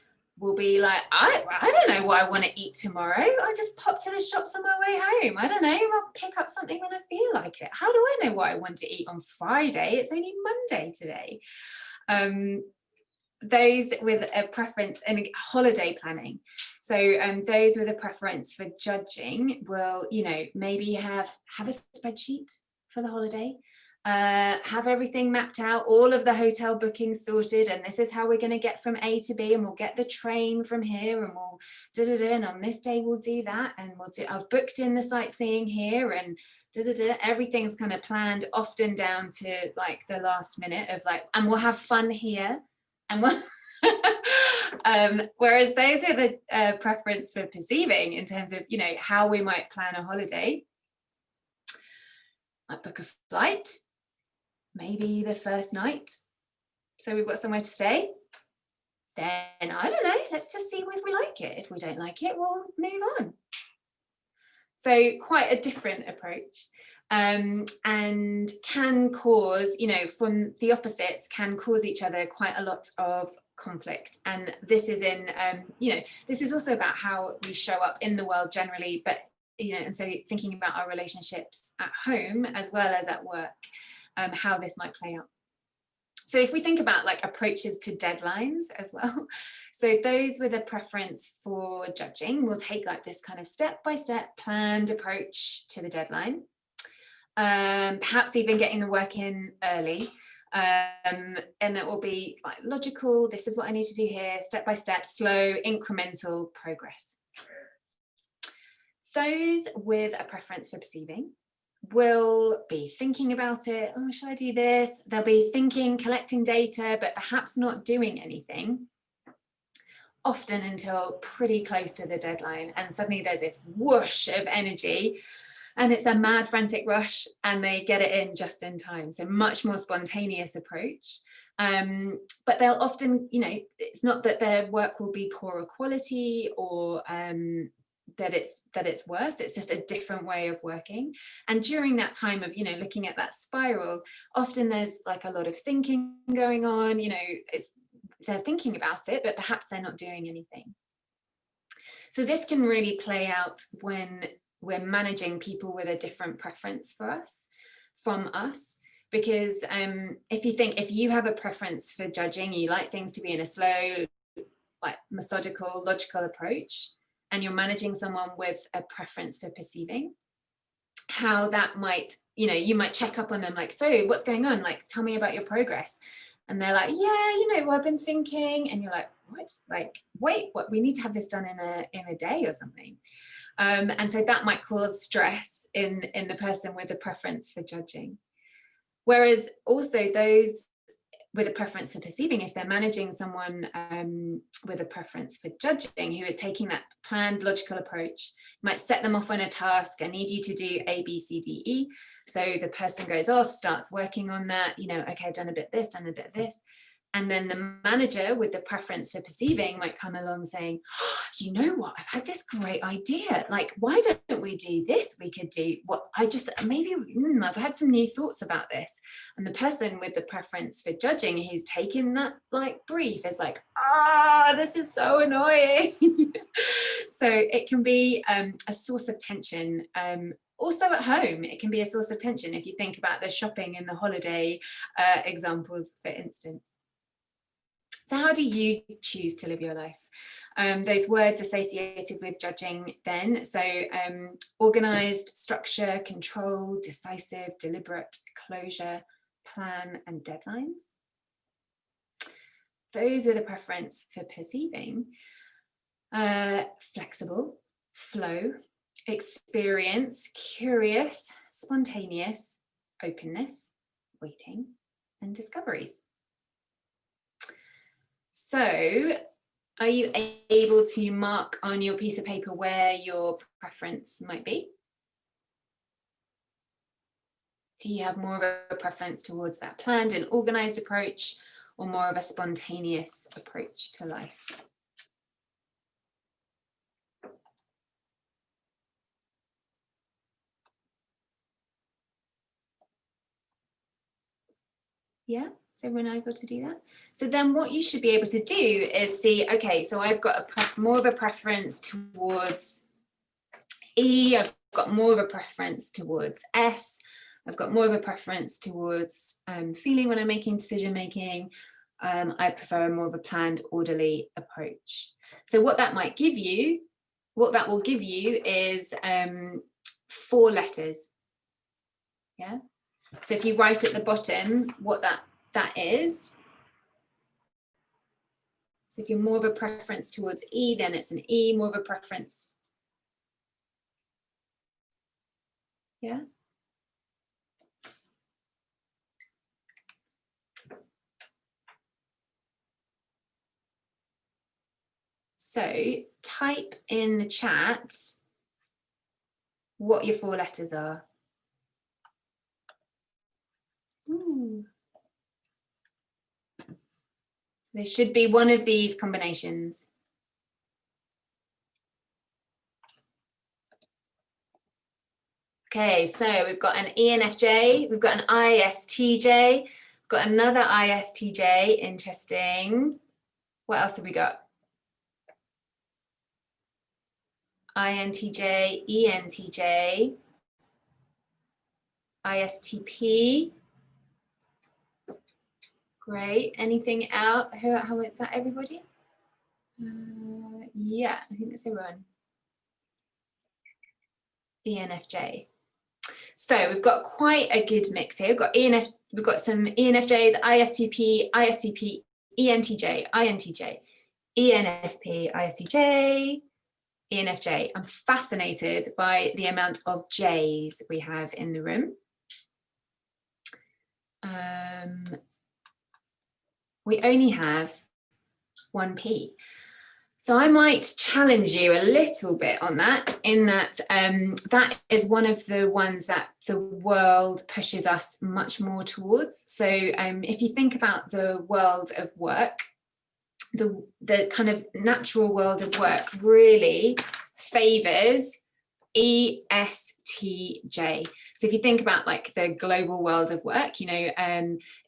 will be like, I don't know what I want to eat tomorrow. I'll just pop to the shops on my way home. I don't know, I'll pick up something when I feel like it. How do I know what I want to eat on Friday? It's only Monday today. Those with a preference and holiday planning. So those with a preference for judging will, you know, maybe have a spreadsheet for the holiday, have everything mapped out, all of the hotel bookings sorted, and this is how we're going to get from A to B, and we'll get the train from here, and we'll and on this day we'll do that, and I've booked in the sightseeing here, and everything's kind of planned, often down to like the last minute of like, and we'll have fun here. And whereas those with a preference for perceiving in terms of, you know, how we might plan a holiday, might book a flight, maybe the first night. So we've got somewhere to stay. Then, I don't know, let's just see if we like it. If we don't like it, we'll move on. So quite a different approach. And can cause, you know, from the opposites, can cause each other quite a lot of conflict. And this is in, you know, this is also about how we show up in the world generally, but, you know, and so thinking about our relationships at home as well as at work, how this might play out. So if we think about like approaches to deadlines as well, so those with a preference for judging will take like this kind of step-by-step planned approach to the deadline. Perhaps even getting the work in early, and it will be like logical, this is what I need to do here, step by step, slow, incremental progress. Those with a preference for perceiving will be thinking about it, oh, should I do this? They'll be thinking, collecting data, but perhaps not doing anything, often until pretty close to the deadline, and suddenly there's this whoosh of energy, and it's a mad frantic rush, and they get it in just in time. So much more spontaneous approach. But they'll often, you know, it's not that their work will be poorer quality or that it's worse, it's just a different way of working. And during that time of, you know, looking at that spiral, often there's like a lot of thinking going on, you know, they're thinking about it, but perhaps they're not doing anything. So this can really play out when we're managing people with a different preference from us, because if you have a preference for judging, you like things to be in a slow, like methodical, logical approach, and you're managing someone with a preference for perceiving, how that might, you know, you might check up on them like, so what's going on? Like, tell me about your progress. And they're like, yeah, you know, I've been thinking. And you're like, what? Like, wait, what? We need to have this done in a day or something. And so that might cause stress in the person with a preference for judging. Whereas also those with a preference for perceiving, if they're managing someone with a preference for judging, who are taking that planned logical approach, might set them off on a task. I need you to do A, B, C, D, E. So the person goes off, starts working on that, you know, okay, I've done a bit of this, done a bit of this. And then the manager with the preference for perceiving might come along saying, oh, you know what, I've had this great idea. Like, why don't we do this? We could do what I've had some new thoughts about this. And the person with the preference for judging who's taken that like brief is like, this is so annoying. So it can be a source of tension. Also at home, it can be a source of tension if you think about the shopping and the holiday examples, for instance. So how do you choose to live your life? Those words associated with judging then. So organized, structure, control, decisive, deliberate, closure, plan, and deadlines. Those are the preference for perceiving. Flexible, flow, experience, curious, spontaneous, openness, waiting, and discoveries. So, are you able to mark on your piece of paper where your preference might be? Do you have more of a preference towards that planned and organized approach, or more of a spontaneous approach to life? Yeah, is everyone able to do that? So then what you should be able to do is see, okay, so I've got more of a preference towards E, I've got more of a preference towards S, I've got more of a preference towards feeling when I'm making decision making. I prefer more of a planned, orderly approach. So what that might give you, what that will give you is 4 letters. Yeah. So if you write at the bottom what that is. So if you're more of a preference towards E, then it's an E, more of a preference. Yeah. So type in the chat what your 4 letters are. Ooh. There should be one of these combinations. Okay, so we've got an ENFJ, we've got an ISTJ, we've got another ISTJ, interesting. What else have we got? INTJ, ENTJ, ISTP. Great. Anything else? How is that, everybody? Yeah, I think that's everyone. ENFJ. So we've got quite a good mix here. We've got some ENFJs, ISTP, ENTJ, INTJ, ENFP, ISTJ, ENFJ. I'm fascinated by the amount of Js we have in the room. We only have 1 P. So I might challenge you a little bit on that, in that that is one of the ones that the world pushes us much more towards. So if you think about the world of work, the kind of natural world of work really favors ESTJ. So if you think about like the global world of work, you know,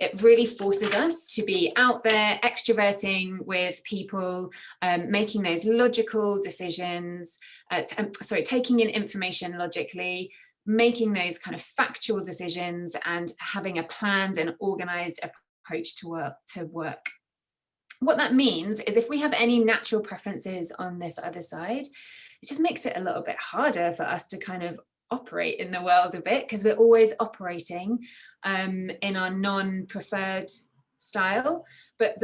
it really forces us to be out there extroverting with people, making those logical decisions, taking in information logically, making those kind of factual decisions, and having a planned and organized approach to work. What that means is if we have any natural preferences on this other side, it just makes it a little bit harder for us to kind of operate in the world a bit, because we're always operating in our non-preferred style. But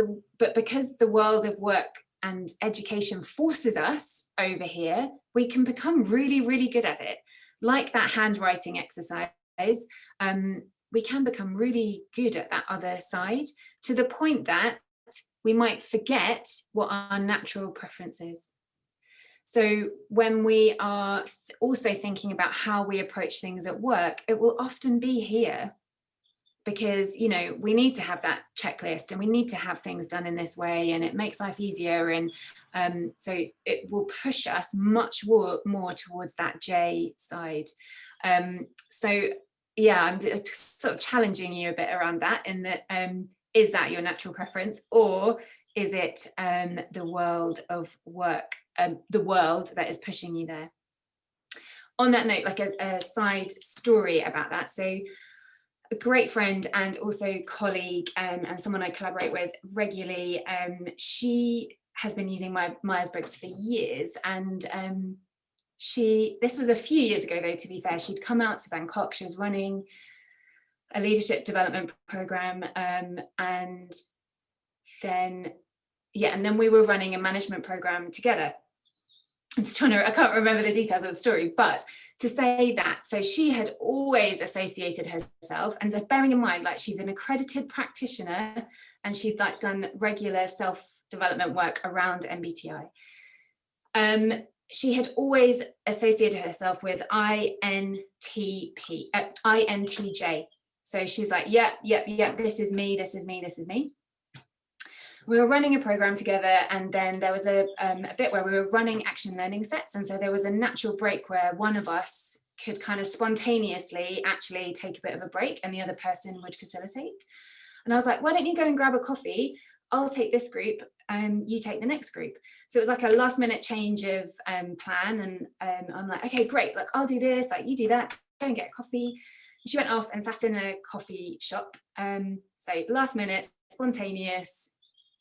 because the world of work and education forces us over here, we can become really, really good at it. Like that handwriting exercise, we can become really good at that other side, to the point that we might forget what our natural preference is. So when we are also thinking about how we approach things at work, it will often be here, because, you know, we need to have that checklist and we need to have things done in this way, and it makes life easier. And so it will push us much more towards that J side. So yeah, I'm sort of challenging you a bit around that, in that is that your natural preference, or is it the world of work, the world that is pushing you there? On that note, like a side story about that. So a great friend and also colleague, and someone I collaborate with regularly, she has been using my Myers-Briggs for years, and this was a few years ago though, to be fair. She'd come out to Bangkok, she was running a leadership development program, and then we were running a management program together. I can't remember the details of the story, but to say that, so she had always associated herself, and so bearing in mind, like, she's an accredited practitioner and she's like done regular self-development work around MBTI. She had always associated herself with INTJ. So she's like, yep, this is me, this is me, this is me. We were running a program together, and then there was a bit where we were running action learning sets, and so there was a natural break where one of us could kind of spontaneously actually take a bit of a break and the other person would facilitate. And I was like, why don't you go and grab a coffee? I'll take this group, you take the next group. So it was like a last minute change of plan, and I'm like, okay, great, like, I'll do this, like, you do that, go and get a coffee. She went off and sat in a coffee shop, so last minute, spontaneous,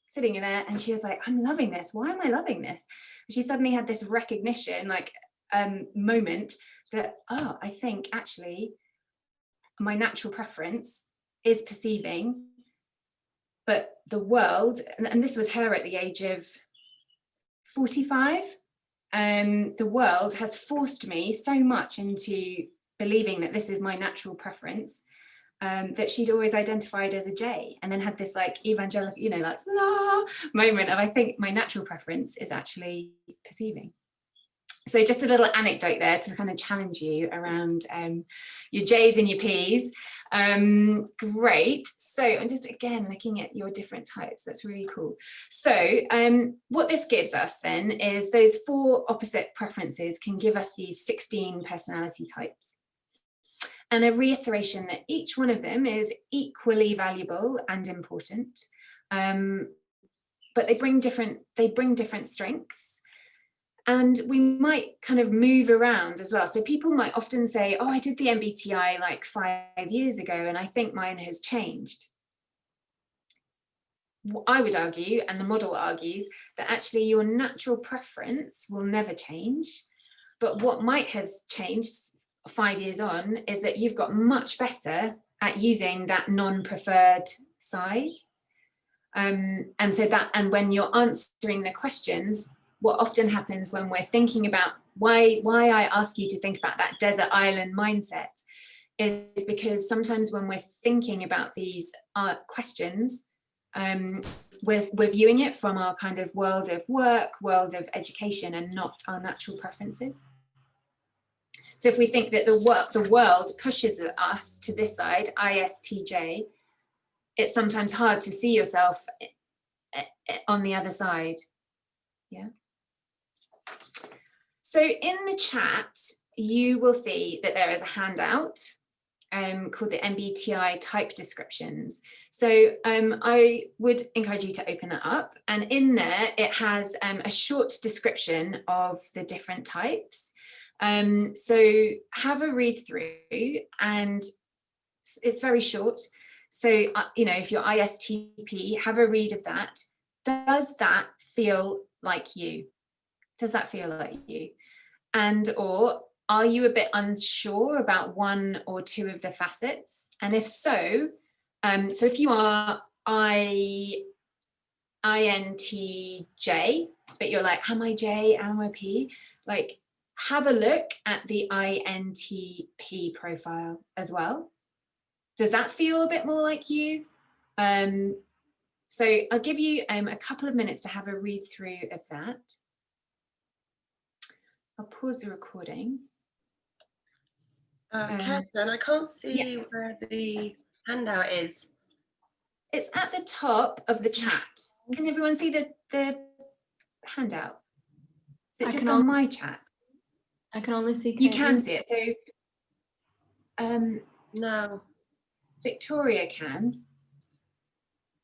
sitting in there, and she was like, I'm loving this, why am I loving this? And she suddenly had this recognition, like moment that, oh, I think actually my natural preference is perceiving, but the world, and this was her at the age of 45, the world has forced me so much into believing that this is my natural preference, that she'd always identified as a J, and then had this like evangelical, you know, like la moment of, I think my natural preference is actually perceiving. So just a little anecdote there to kind of challenge you around your J's and your P's. Great. So I'm just again looking at your different types. That's really cool. So what this gives us then is those 4 opposite preferences can give us these 16 personality types. And a reiteration that each one of them is equally valuable and important, but they bring different strengths, and we might kind of move around as well. So people might often say, oh, I did the MBTI like 5 years ago and I think mine has changed. I would argue, and the model argues, that actually your natural preference will never change, but what might have changed 5 years on is that you've got much better at using that non-preferred side, and when you're answering the questions, what often happens when we're thinking about why I ask you to think about that desert island mindset is because sometimes when we're thinking about these questions, we're viewing it from our kind of world of work, world of education, and not our natural preferences. So if we think that the world pushes us to this side, ISTJ, it's sometimes hard to see yourself on the other side. Yeah. So in the chat, you will see that there is a handout called the MBTI type descriptions. So I would encourage you to open that up, and in there it has a short description of the different types. So have a read through, and it's very short. So, you know, if you're ISTP, have a read of that. Does that feel like you? Does that feel like you? And or are you a bit unsure about one or two of the facets? And if so, so if you are INTJ, but you're like, am I J, am I P? Like, have a look at the INTP profile as well. Does that feel a bit more like you? So I'll give you a couple of minutes to have a read through of that. I'll pause the recording. Kirsten, I can't see where the handout is? It's at the top of the chat. Can everyone see the handout? Is it I just can on my chat? I can only see. You can Caitlin. see it. So No. Victoria can.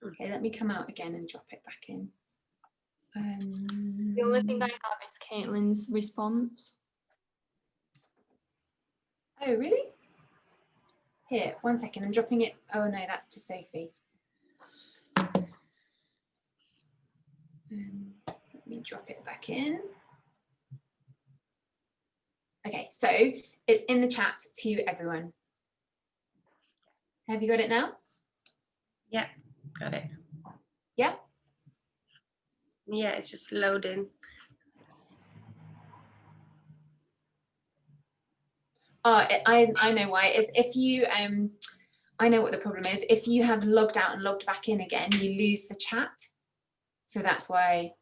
Okay, let me come out again and drop it back in. The only thing that I have is Caitlin's response. Oh, really? Here, 1 second, I'm dropping it. Oh no, that's to Sophie. Let me drop it back in. Okay, so it's in the chat to everyone. Have you got it now? Yeah, got it. Yeah? Yeah, it's just loading. Oh, I know why. If you I know what the problem is. If you have logged out and logged back in again, you lose the chat. So that's why.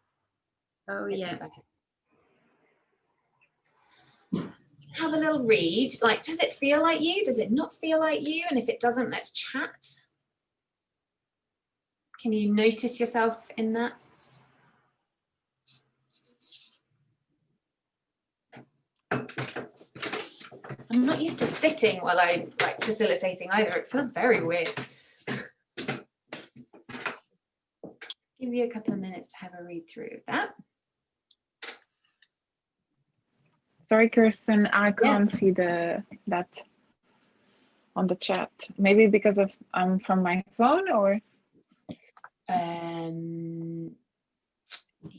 Oh it's yeah. not there. Have a little read. Like, does it feel like you? Does it not feel like you? And if it doesn't, let's chat. Can you notice yourself in that? I'm not used to sitting while I'm like facilitating either. It feels very weird. Give you a couple of minutes to have a read through of that. Sorry, Kirsten, I can't see that on the chat. Maybe because of I'm from my phone, or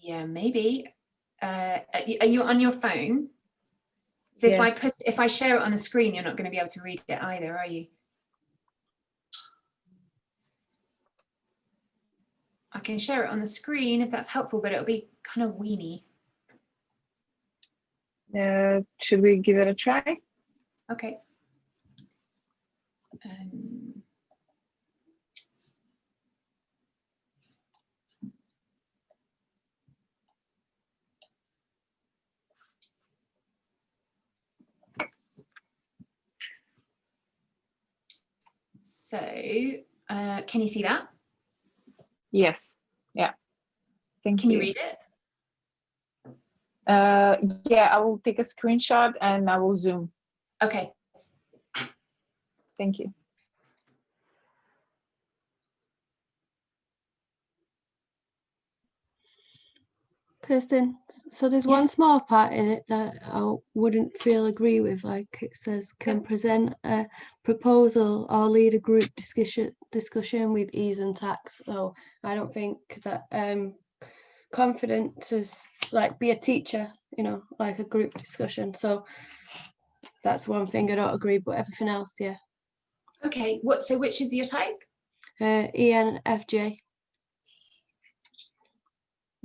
yeah, maybe. Are you on your phone? So Yes. if I share it on the screen, you're not going to be able to read it either, are you? I can share it on the screen if that's helpful, but it'll be kind of weeny. should we give it a try? Okay. So, can you see that? Yes. Yeah. Thank Can you. you read it? Yeah, I will take a screenshot and I will zoom. Okay. Thank you. Kirsten, so there's Yeah. one small part in it that I wouldn't feel agree with, like it says can present a proposal or lead a group discussion with ease and tact. So I don't think that confident to like be a teacher, you know, like a group discussion. So that's one thing I don't agree, but everything else, yeah. Okay. So which is your type? ENFJ.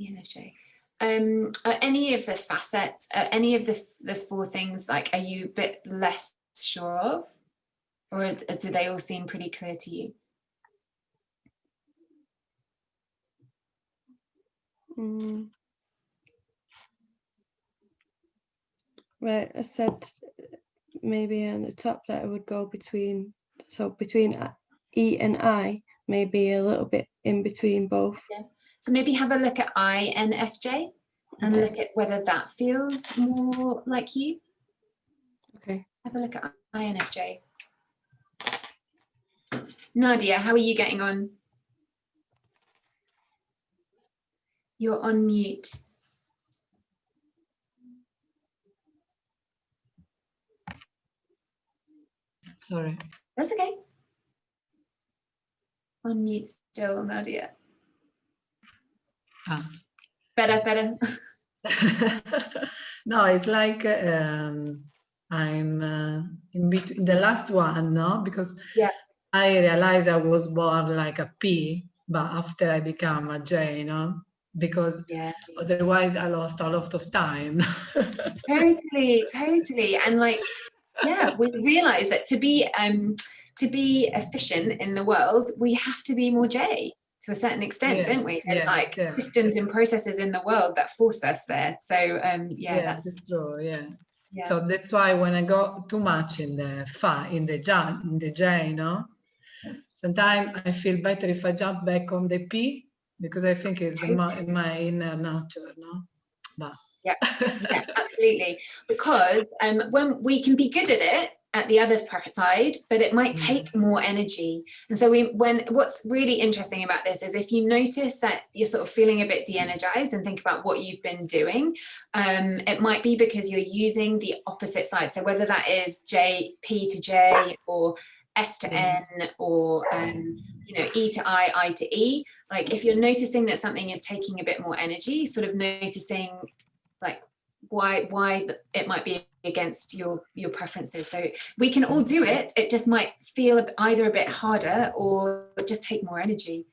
ENFJ. Are any of the facets, any of the four things, like, are you a bit less sure of, or do they all seem pretty clear to you? Right, I said maybe on the top that it would go between, so between E and I, maybe a little bit in between both. Yeah. So maybe have a look at INFJ and look at whether that feels more like you. Okay. Have a look at INFJ. Nadia, how are you getting on? You're on mute. Sorry. That's okay. On mute still, Nadia. Ah. Better. No, it's like I'm in between the last one, no? Because yeah. I realized I was born like a P, but after I become a J, no? Because otherwise I lost a lot of time. Totally. And like, yeah, we realize that to be efficient in the world, we have to be more J to a certain extent, don't we? There's systems and processes in the world that force us there. So yes, it's true. Yeah. So that's why when I go too much in the J, no, Sometimes I feel better if I jump back on the P because I think it's my inner nature, no? But Yeah, absolutely. Because when we can be good at it at the other side, but it might take more energy. And so what's really interesting about this is if you notice that you're sort of feeling a bit de-energized and think about what you've been doing, it might be because you're using the opposite side. So whether that is P to J or S to N or E to I to E, like if you're noticing that something is taking a bit more energy, sort of noticing like why it might be against your preferences. So we can all do it. It just might feel either a bit harder or just take more energy.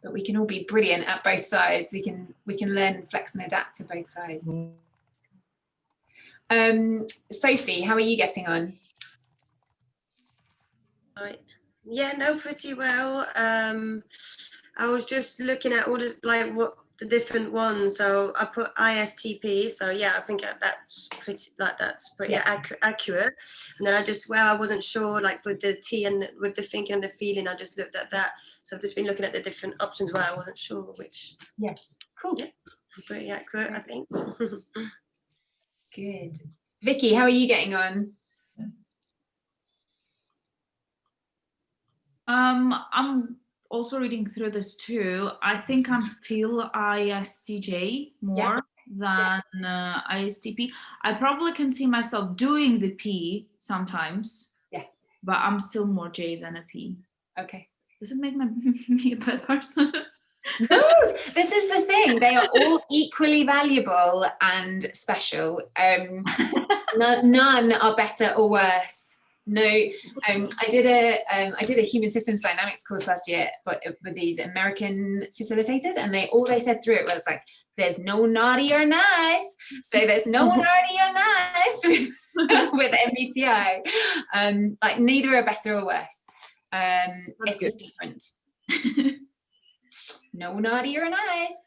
But we can all be brilliant at both sides. We can learn, flex, and adapt to both sides. Sophie, how are you getting on? Right. Yeah, no, pretty well. I was just looking at all the different ones. So I put ISTP. So yeah, I think that's pretty accurate. And then I wasn't sure, like with the T and with the thinking and the feeling, I just looked at that. So I've just been looking at the different options where I wasn't sure which. Yeah, cool. Yeah, pretty accurate, I think. Good. Vicky, how are you getting on? I'm also reading through this too. I think I'm still ISTJ more than ISTP. I probably can see myself doing the P sometimes. Yeah. But I'm still more J than a P. Okay. Does it make me a bad person? No, this is the thing. They are all equally valuable and special. None are better or worse. No, I did a human systems dynamics course last year, but with these American facilitators, and all they said through it was like, "There's no naughty or nice." So there's no naughty or nice with MBTI. Like neither are better or worse. It's just different. No naughty or nice.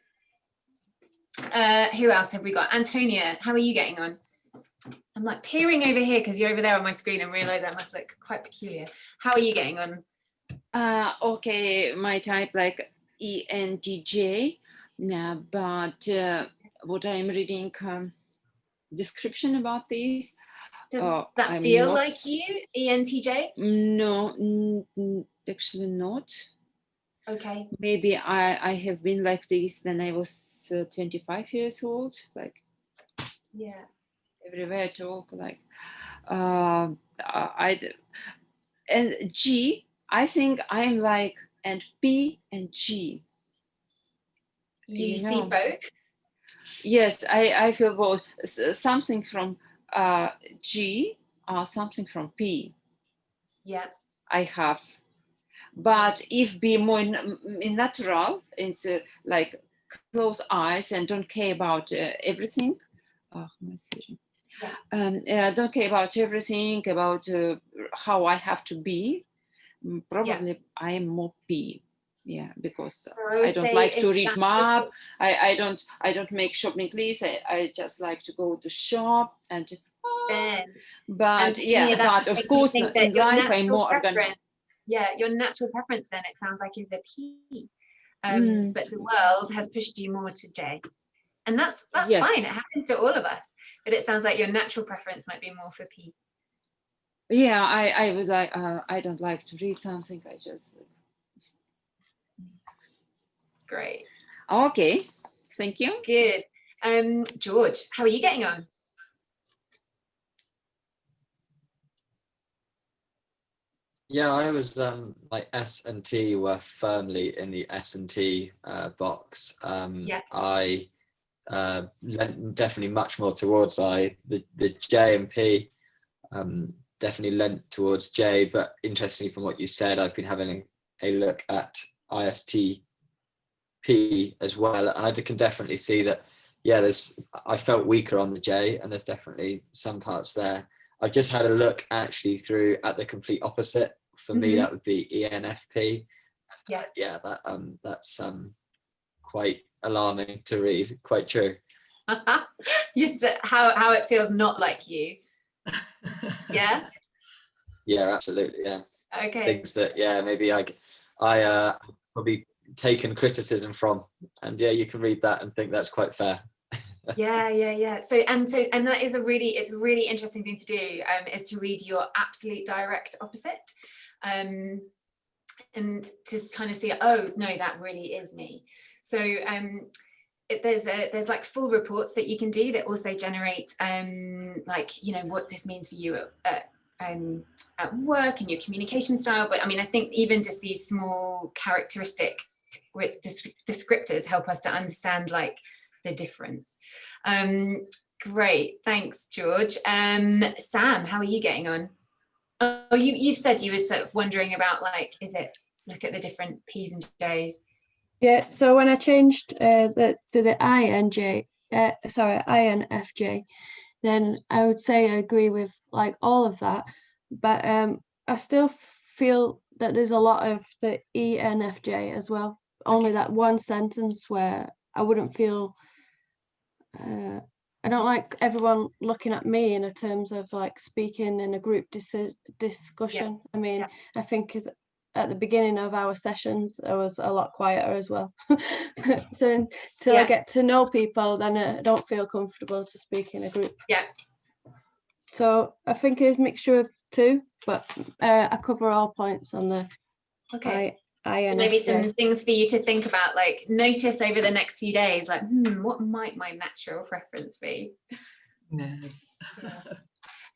Who else have we got? Antonia, how are you getting on? I'm like peering over here because you're over there on my screen and realize I must look quite peculiar. How are you getting on? Okay, my type like ENTJ, but what I'm reading description about this. Does that feel like you, ENTJ? No, actually not. Okay. Maybe I have been like this when I was 25 years old, like everywhere talk like and G, I think I'm like, and P and G. You see both? Yes, I feel both. Something from G or something from P. Yeah. I have. But if be more natural, it's like close eyes and don't care about everything. Oh, don't care about everything, about how I have to be. Probably I am more P. Yeah, because so I don't like to read map. I don't make shopping list. I just like to go to shop and. But but of course in life I'm more organized. Yeah, your natural preference then, it sounds like, is a P. But the world has pushed you more to J. And that's fine. It happens to all of us. But it sounds like your natural preference might be more for P. Yeah, I would like, I don't like to read something. I just. Great. Okay, thank you. Good. George, how are you getting on? Yeah, I was like S and T were firmly in the S and T box. I lent definitely much more towards the J and P. Definitely lent towards J, but interestingly from what you said, I've been having a look at ISTP as well, and I can definitely see that. Yeah, I felt weaker on the J, and there's definitely some parts there. I've just had a look actually through at the complete opposite. For me, that would be ENFP. Yeah, that's quite alarming to read. Quite true. Yes, how it feels not like you. Yeah. Yeah, absolutely. Yeah. Okay. things that maybe I probably taken criticism from, and you can read that and think that's quite fair. Yeah. So that is it's a really interesting thing to do, is to read your absolute direct opposite, and to kind of see, oh no, that really is me. So there's like full reports that you can do that also generate like, you know, what this means for you at work and your communication style. But I mean, I think even just these small characteristic descriptors help us to understand like the difference. Great, thanks, George. Sam, how are you getting on? Oh, you've said you were sort of wondering about, like, is it look at the different P's and J's? Yeah, so when I changed to the INFJ, then I would say I agree with like all of that, but I still feel that there's a lot of the ENFJ as well. Only that one sentence where I wouldn't feel, I don't like everyone looking at me in terms of like speaking in a group discussion. I mean, I think at the beginning of our sessions, I was a lot quieter as well. So until I get to know people, then I don't feel comfortable to speak in a group. Yeah. So I think it's a mixture of two, but I cover all points on the So maybe some things for you to think about, like notice over the next few days, like, what might my natural preference be?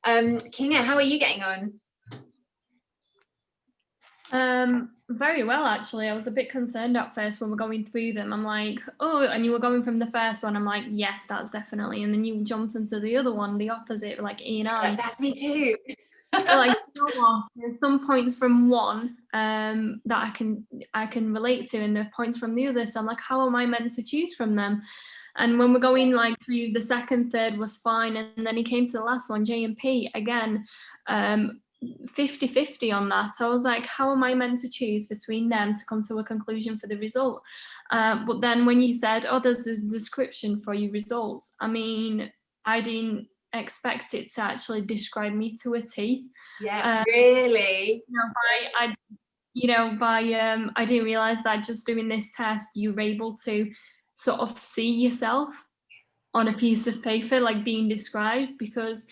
Kinga, how are you getting on? Very well, actually. I was a bit concerned at first when we're going through them. I'm like, oh, and you were going from the first one. I'm like, yes, that's definitely. And then you jumped into the other one, the opposite, like E and I. That's me too. Like, you know what? There's some points from one that I can relate to, and the points from the other. So I'm like, how am I meant to choose from them? And when we're going like through the second, third was fine, and then he came to the last one, J and P again. 50-50 on that. So I was like, how am I meant to choose between them to come to a conclusion for the result? But then when you said, oh, there's this description for your results, I mean, I didn't expect it to actually describe me to a T. Yeah, really? I didn't realize that just doing this test, you were able to sort of see yourself on a piece of paper, like being described, because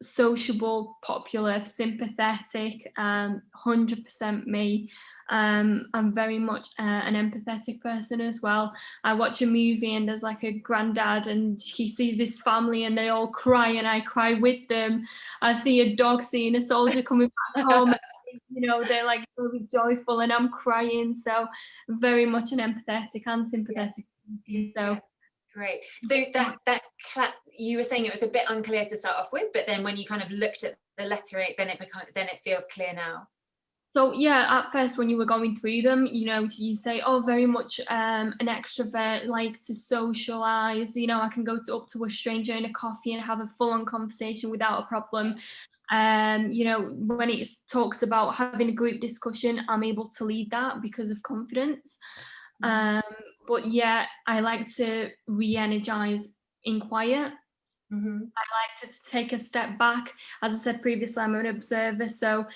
sociable, popular, sympathetic, 100% me. I'm very much an empathetic person as well. I watch a movie and there's like a granddad and he sees his family and they all cry and I cry with them. I see a dog seeing a soldier coming back home. You know, they're like really joyful and I'm crying. So very much an empathetic and sympathetic. So. Great. So that you were saying it was a bit unclear to start off with, but then when you kind of looked at the letter, then it feels clear now. So yeah, at first when you were going through them, you know, you say, oh, very much an extrovert, like to socialize. You know, I can go up to a stranger in a coffee and have a full-on conversation without a problem. You know, when it talks about having a group discussion, I'm able to lead that because of confidence. But yeah, I like to re-energize in quiet. I like to take a step back. As I said previously, I'm an observer, so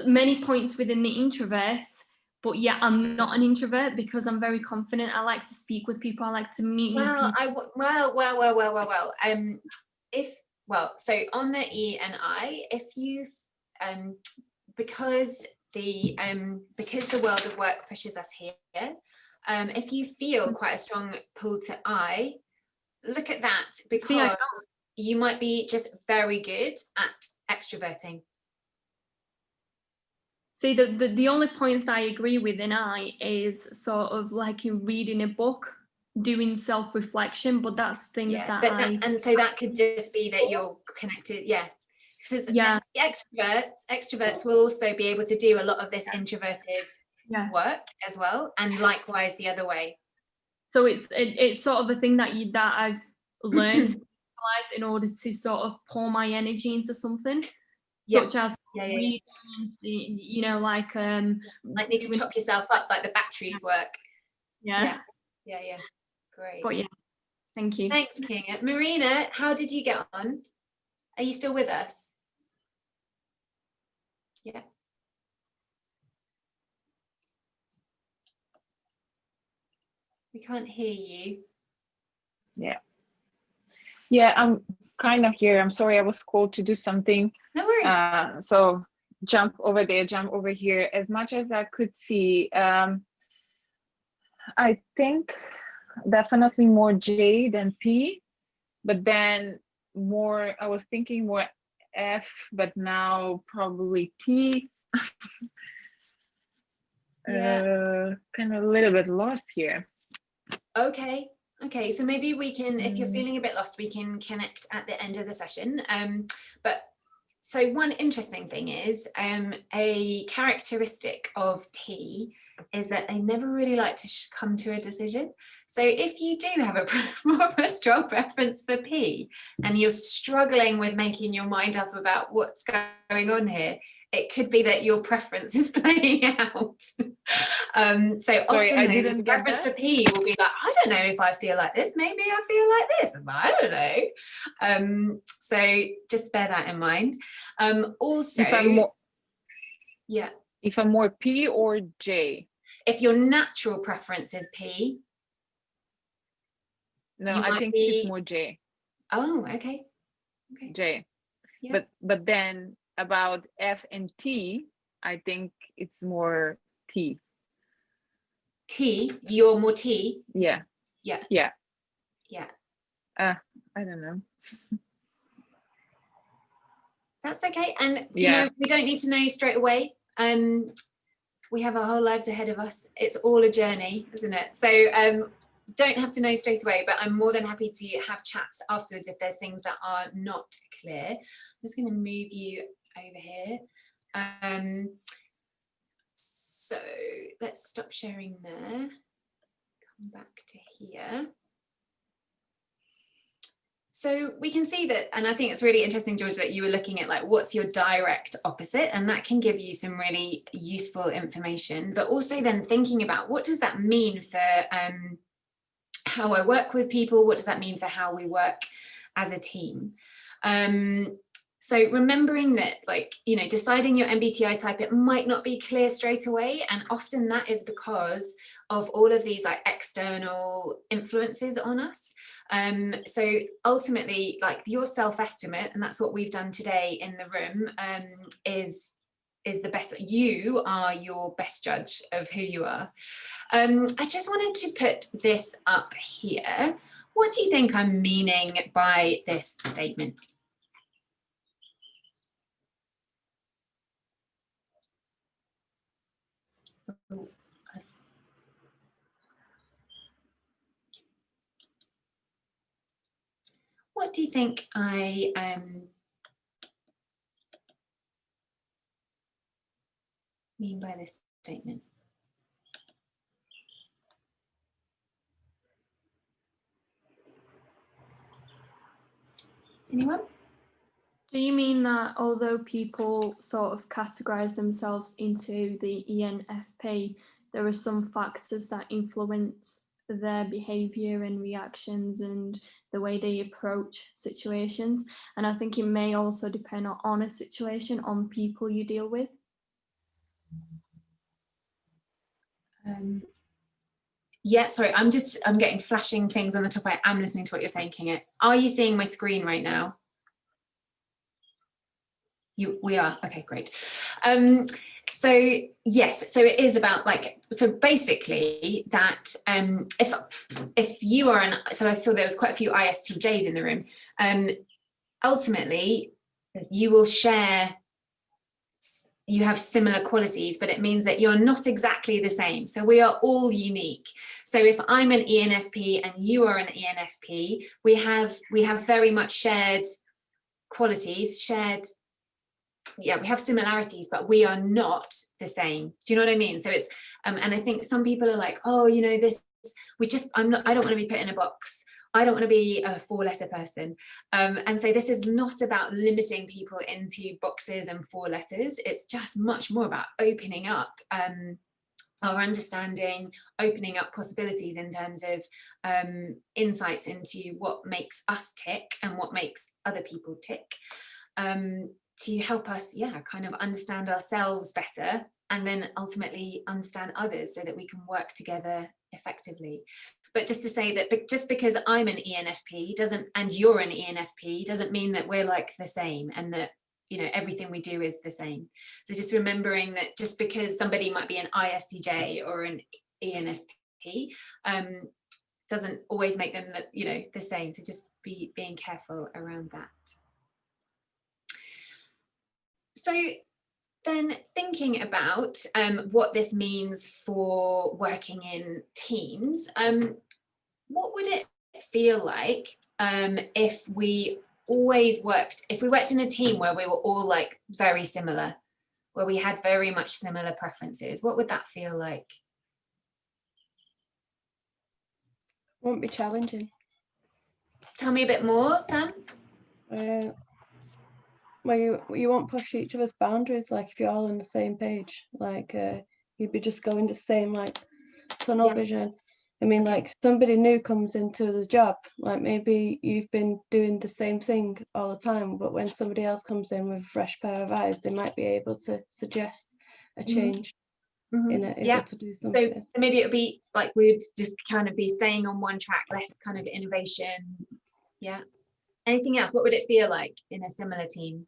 many points within the introvert, but yeah, I'm not an introvert because I'm very confident. I like to speak with people. I like to meet new people. So on the E and I, if you've because the world of work pushes us here, if you feel quite a strong pull to I, look at that, because you might be just very good at extroverting. See, the only points that I agree with in I is sort of like in reading a book, doing self-reflection, but that's things and so that could just be that you're connected. Extroverts will also be able to do a lot of this introverted work as well, and likewise the other way. So it's sort of a thing that I've learned to utilize in order to sort of pour my energy into something, such as reading, you know, like need to top yourself up, like the batteries work. Yeah. Great. But yeah, thank you. Thanks, Kinga. Marina, how did you get on? Are you still with us? Yeah. We can't hear you. Yeah, I'm kind of here. I'm sorry, I was called to do something. No worries. So jump over there, jump over here. As much as I could see, I think definitely more J than P, but then more, I was thinking more F, but now probably P. Yeah. Kind of a little bit lost here. Okay. Okay, so maybe we can, if you're feeling a bit lost, we can connect at the end of the session. But so one interesting thing is a characteristic of P is that they never really like to come to a decision. So if you do have a more of a strong preference for P and you're struggling with making your mind up about what's going on here, it could be that your preference is playing out. So often the preference for P will be like, I don't know if I feel like this, maybe I feel like this, I don't know. So just bear that in mind. Also, if I'm more P or J? If your natural preference is P. No, I think it's more J. Oh, okay. J. Yeah. But then about F and T, I think it's more T. T? You're more T? Yeah. Yeah. Yeah. Yeah. I don't know. That's okay. And you know, we don't need to know straight away. We have our whole lives ahead of us. It's all a journey, isn't it? So don't have to know straight away, but I'm more than happy to have chats afterwards if there's things that are not clear. I'm just going to move you over here. So let's stop sharing there. Come back to here. So we can see that, and I think it's really interesting, George, that you were looking at like what's your direct opposite, and that can give you some really useful information, but also then thinking about what does that mean for how I work with people, what does that mean for how we work as a team? So remembering that, like, you know, deciding your MBTI type, it might not be clear straight away. And often that is because of all of these like external influences on us. So ultimately, like your self-estimate, and that's what we've done today in the room, is the best. You are your best judge of who you are. I just wanted to put this up here. What do you think I'm meaning by this statement? Oh, what do you think I mean by this statement? Anyone? Do you mean that although people sort of categorize themselves into the ENFP, there are some factors that influence their behavior and reactions and the way they approach situations? And I think it may also depend on a situation, on people you deal with. Yeah, sorry, I'm getting flashing things on the top. I am listening to what you're saying, Kinga. Are you seeing my screen right now? We are, okay, great. So yes, so it is about like, so basically that if you are so I saw there was quite a few ISTJs in the room, ultimately you will share, you have similar qualities, but it means that you're not exactly the same. So we are all unique. So if I'm an ENFP and you are an ENFP, we have very much shared qualities, we have similarities, but we are not the same. Do you know what I mean? So it's and I think some people are like, oh, you know, this I don't want to be put in a box. I don't want to be a 4-letter person. And so this is not about limiting people into boxes and 4 letters. It's just much more about opening up our understanding, opening up possibilities in terms of insights into what makes us tick and what makes other people tick. to help us, kind of understand ourselves better, and then ultimately understand others so that we can work together effectively. But just to say that just because I'm an ENFP and you're an ENFP doesn't mean that we're like the same, and that, you know, everything we do is the same. So just remembering that just because somebody might be an ISTJ or an ENFP doesn't always make them, you know, the same. So just being careful around that. So then thinking about what this means for working in teams, what would it feel like if we worked in a team where we were all like very similar, where we had very much similar preferences? What would that feel like? Won't be challenging. Tell me a bit more, Sam. Well, you won't push each other's boundaries, like if you're all on the same page, like you'd be just going the same like tunnel vision. I mean, like somebody new comes into the job, like maybe you've been doing the same thing all the time, but when somebody else comes in with a fresh pair of eyes, they might be able to suggest a change. Able to do something. So maybe it would be like we'd just kind of be staying on one track, less kind of innovation. Yeah. Anything else? What would it feel like in a similar team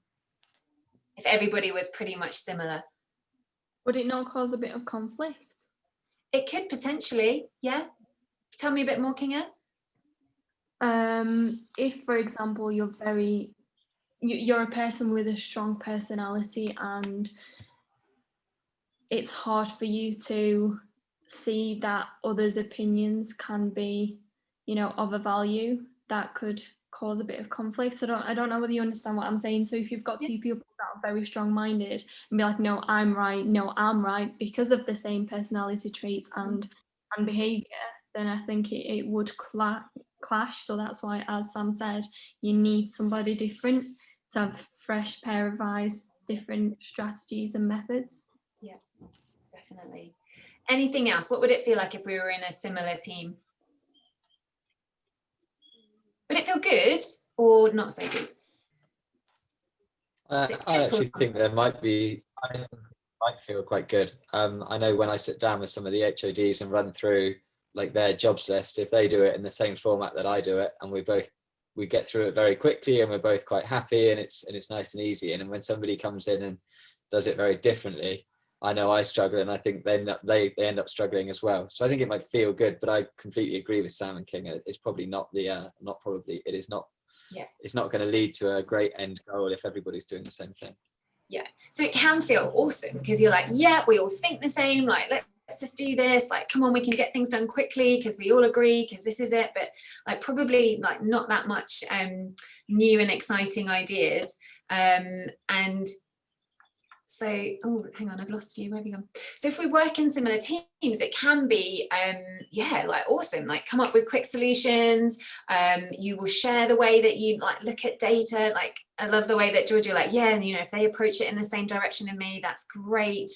if everybody was pretty much similar? Would it not cause a bit of conflict? It could potentially, yeah. Tell me a bit more, Kinga. If, for example, you're a person with a strong personality and it's hard for you to see that others' opinions can be, you know, of a value, that could cause a bit of conflict. So I don't know whether you understand what I'm saying. So if you've got two people that are very strong-minded and be like, no, I'm right, no, I'm right, because of the same personality traits and behavior, then I think it would clash. So that's why, as Sam said, you need somebody different to have fresh pair of eyes, different strategies and methods. Yeah, definitely. Anything else? What would it feel like if we were in a similar team? Would it feel good or not so good? I actually think I might feel quite good. I know when I sit down with some of the HODs and run through like their jobs list, if they do it in the same format that I do it, and we get through it very quickly and we're both quite happy, and it's nice and easy. And when somebody comes in and does it very differently, I know I struggle, and I think they end up struggling as well. So I think it might feel good, but I completely agree with Sam and Kinga. It's probably it's not going to lead to a great end goal if everybody's doing the same thing. Yeah, so it can feel awesome because you're like, yeah, we all think the same, like let's just do this, like come on, we can get things done quickly because we all agree, because this is it. But like probably like not that much new and exciting ideas. And so, oh, hang on, I've lost you. Where have you gone? So if we work in similar teams, it can be, like awesome, like come up with quick solutions. You will share the way that you like look at data. Like I love the way that Georgia, like, yeah, and you know, if they approach it in the same direction as me, that's great.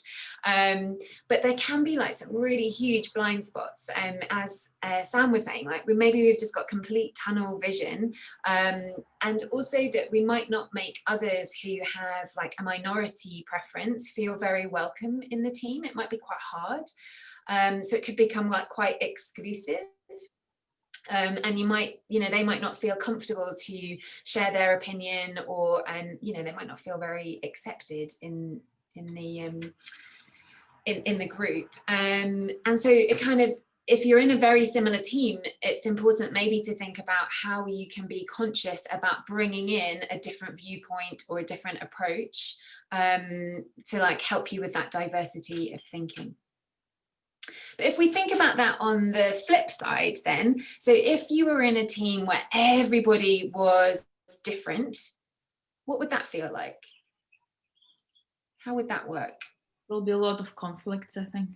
But there can be like some really huge blind spots. As Sam was saying, like maybe we've just got complete tunnel vision. And also that we might not make others who have like a minority preference feel very welcome in the team. It might be quite hard. So it could become like quite exclusive. And you might, you know, they might not feel comfortable to share their opinion, or you know, they might not feel very accepted in the group. And so it kind of, if you're in a very similar team, it's important maybe to think about how you can be conscious about bringing in a different viewpoint or a different approach to like help you with that diversity of thinking. But if we think about that on the flip side then, so if you were in a team where everybody was different, what would that feel like? How would that work? There'll be a lot of conflicts, I think.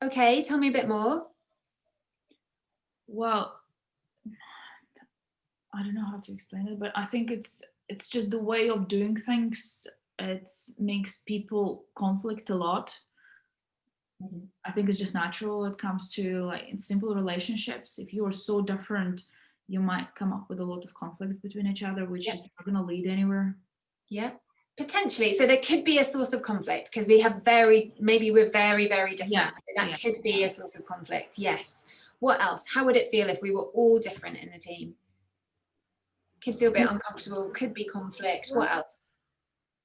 Okay, tell me a bit more. Well, I don't know how to explain it, but I think it's just the way of doing things. It makes people conflict a lot. Mm-hmm. I think it's just natural. It comes to like in simple relationships. If you are so different, you might come up with a lot of conflicts between each other, which is not going to lead anywhere. Yeah, Potentially. So there could be a source of conflict because we're very, very different. Yeah, So that could be a source of conflict. Yes. What else? How would it feel if we were all different in the team? Could feel a bit uncomfortable, could be conflict. What else?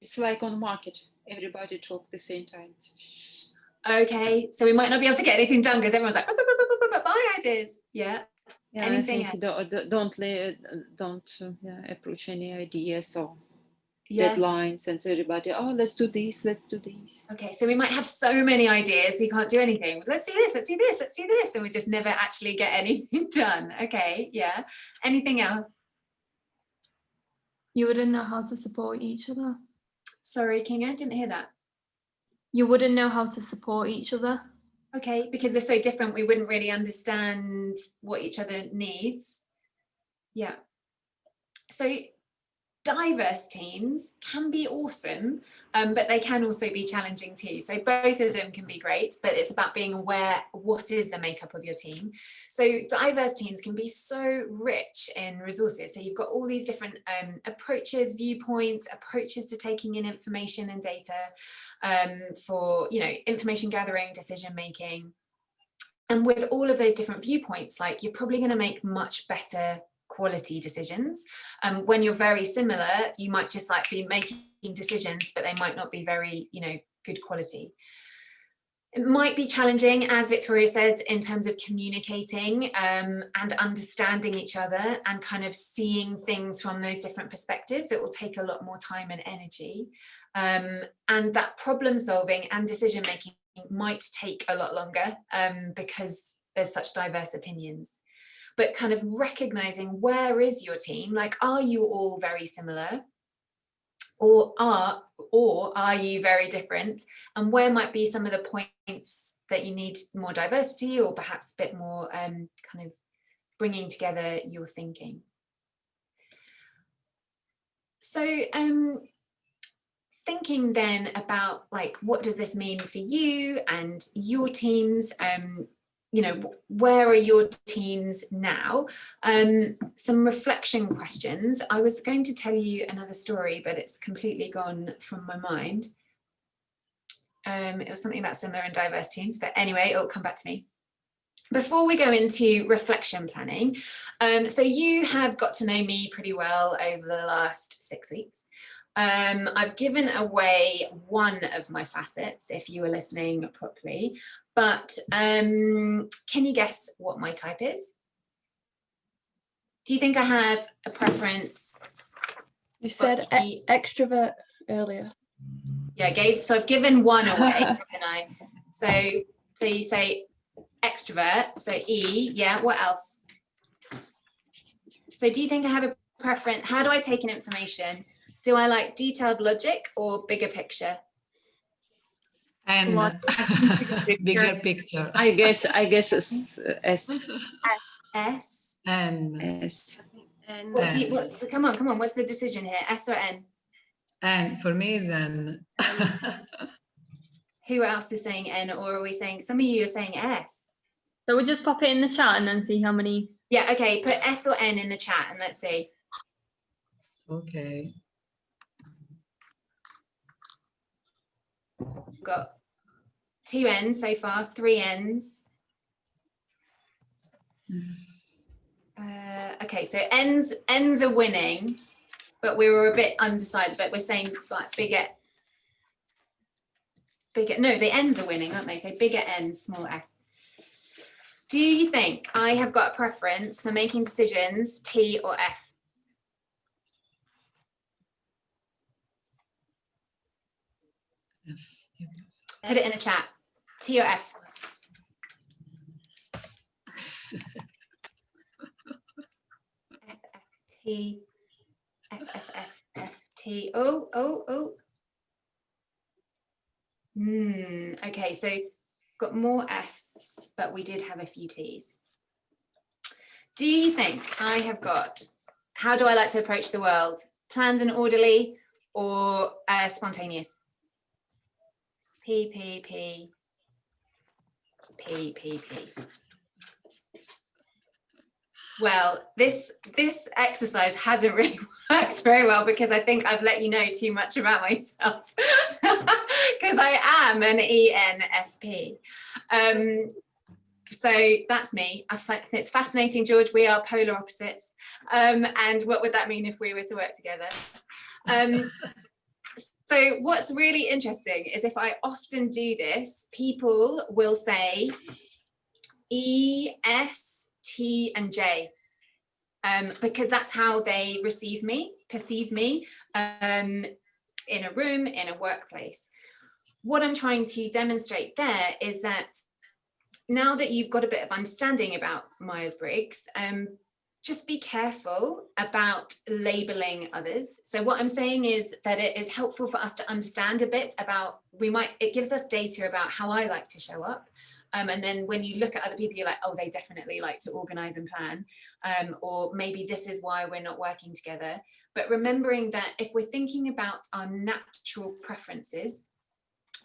It's like on market, everybody talk at the same time. Okay, so we might not be able to get anything done because everyone's like, my ideas. Yeah. Yeah, Anything I think don't approach any ideas or deadlines and everybody, oh, let's do this. Okay, so we might have so many ideas, we can't do anything. Let's do this, let's do this, let's do this. And we just never actually get anything done. Okay, yeah. Anything else? You wouldn't know how to support each other. Sorry, Kinga, didn't hear that. You wouldn't know how to support each other. Okay, because we're so different, we wouldn't really understand what each other needs. Yeah. So diverse teams can be awesome, but they can also be challenging too. So both of them can be great, but it's about being aware what is the makeup of your team. So diverse teams can be so rich in resources. So you've got all these different approaches, viewpoints, approaches to taking in information and data for, you know, information gathering, decision making. And with all of those different viewpoints, like you're probably going to make much better quality decisions. When you're very similar, you might just like be making decisions, but they might not be very, you know, good quality. It might be challenging, as Victoria said, in terms of communicating and understanding each other and kind of seeing things from those different perspectives. It will take a lot more time and energy. And that problem solving and decision making might take a lot longer because there's such diverse opinions. But kind of recognizing where is your team, like, are you all very similar? Or are you very different? And where might be some of the points that you need more diversity or perhaps a bit more kind of bringing together your thinking? So thinking then about like, what does this mean for you and your teams? You know, where are your teams now? Some reflection questions. I was going to tell you another story, but it's completely gone from my mind. It was something about similar and diverse teams, but anyway, it'll come back to me. Before we go into reflection planning, so you have got to know me pretty well over the last 6 weeks. I've given away one of my facets, if you were listening properly, but can you guess what my type is? Do you think I have a preference? You said extrovert earlier. Yeah, I've given one away, haven't I? So you say extrovert, so E, yeah, what else? So do you think I have a preference? How do I take in information? Do I like detailed logic or bigger picture? And bigger picture. I guess S. S. N. S. So come on, what's the decision here? S or N? N, for me is N. Who else is saying N, or are we saying, some of you are saying S? So we'll just pop it in the chat and then see how many. Yeah, okay, put S or N in the chat and let's see. Okay. Got 2 N's so far, 3 N's. Okay, so N's are winning, but we were a bit undecided, but we're saying like bigger, no, the N's are winning, aren't they? So bigger N, small S. Do you think I have got a preference for making decisions, T or F? Put it in the chat, T or F? F, F, T, F, F, F, F, T, oh. Okay, so got more Fs, but we did have a few Ts. Do you think I have got, how do I like to approach the world? Planned and orderly or spontaneous? P, P, P, P, P, P. Well, this exercise hasn't really worked very well because I think I've let you know too much about myself because I am an ENFP. So that's me. It's fascinating, George. We are polar opposites. And what would that mean if we were to work together? So what's really interesting is if I often do this, people will say E, S, T, and J, because that's how they perceive me in a room, in a workplace. What I'm trying to demonstrate there is that now that you've got a bit of understanding about Myers-Briggs, just be careful about labeling others. So what I'm saying is that it is helpful for us to understand a bit about, it gives us data about how I like to show up. And then when you look at other people, you're like, oh, they definitely like to organize and plan. Or maybe this is why we're not working together. But remembering that if we're thinking about our natural preferences,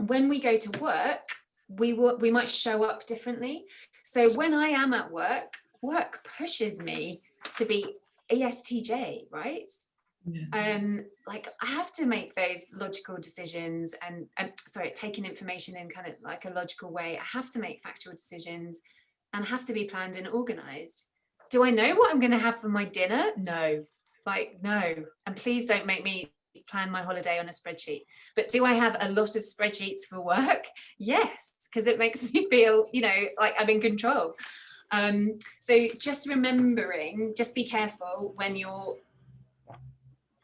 when we go to work, we might show up differently. So when I am at work pushes me to be ESTJ, right? Yes. Like I have to make those logical decisions and take in information in kind of like a logical way. I have to make factual decisions and I have to be planned and organized. Do I know what I'm going to have for my dinner? No, no. And please don't make me plan my holiday on a spreadsheet. But do I have a lot of spreadsheets for work? Yes, because it makes me feel, like I'm in control. So just remembering, just be careful when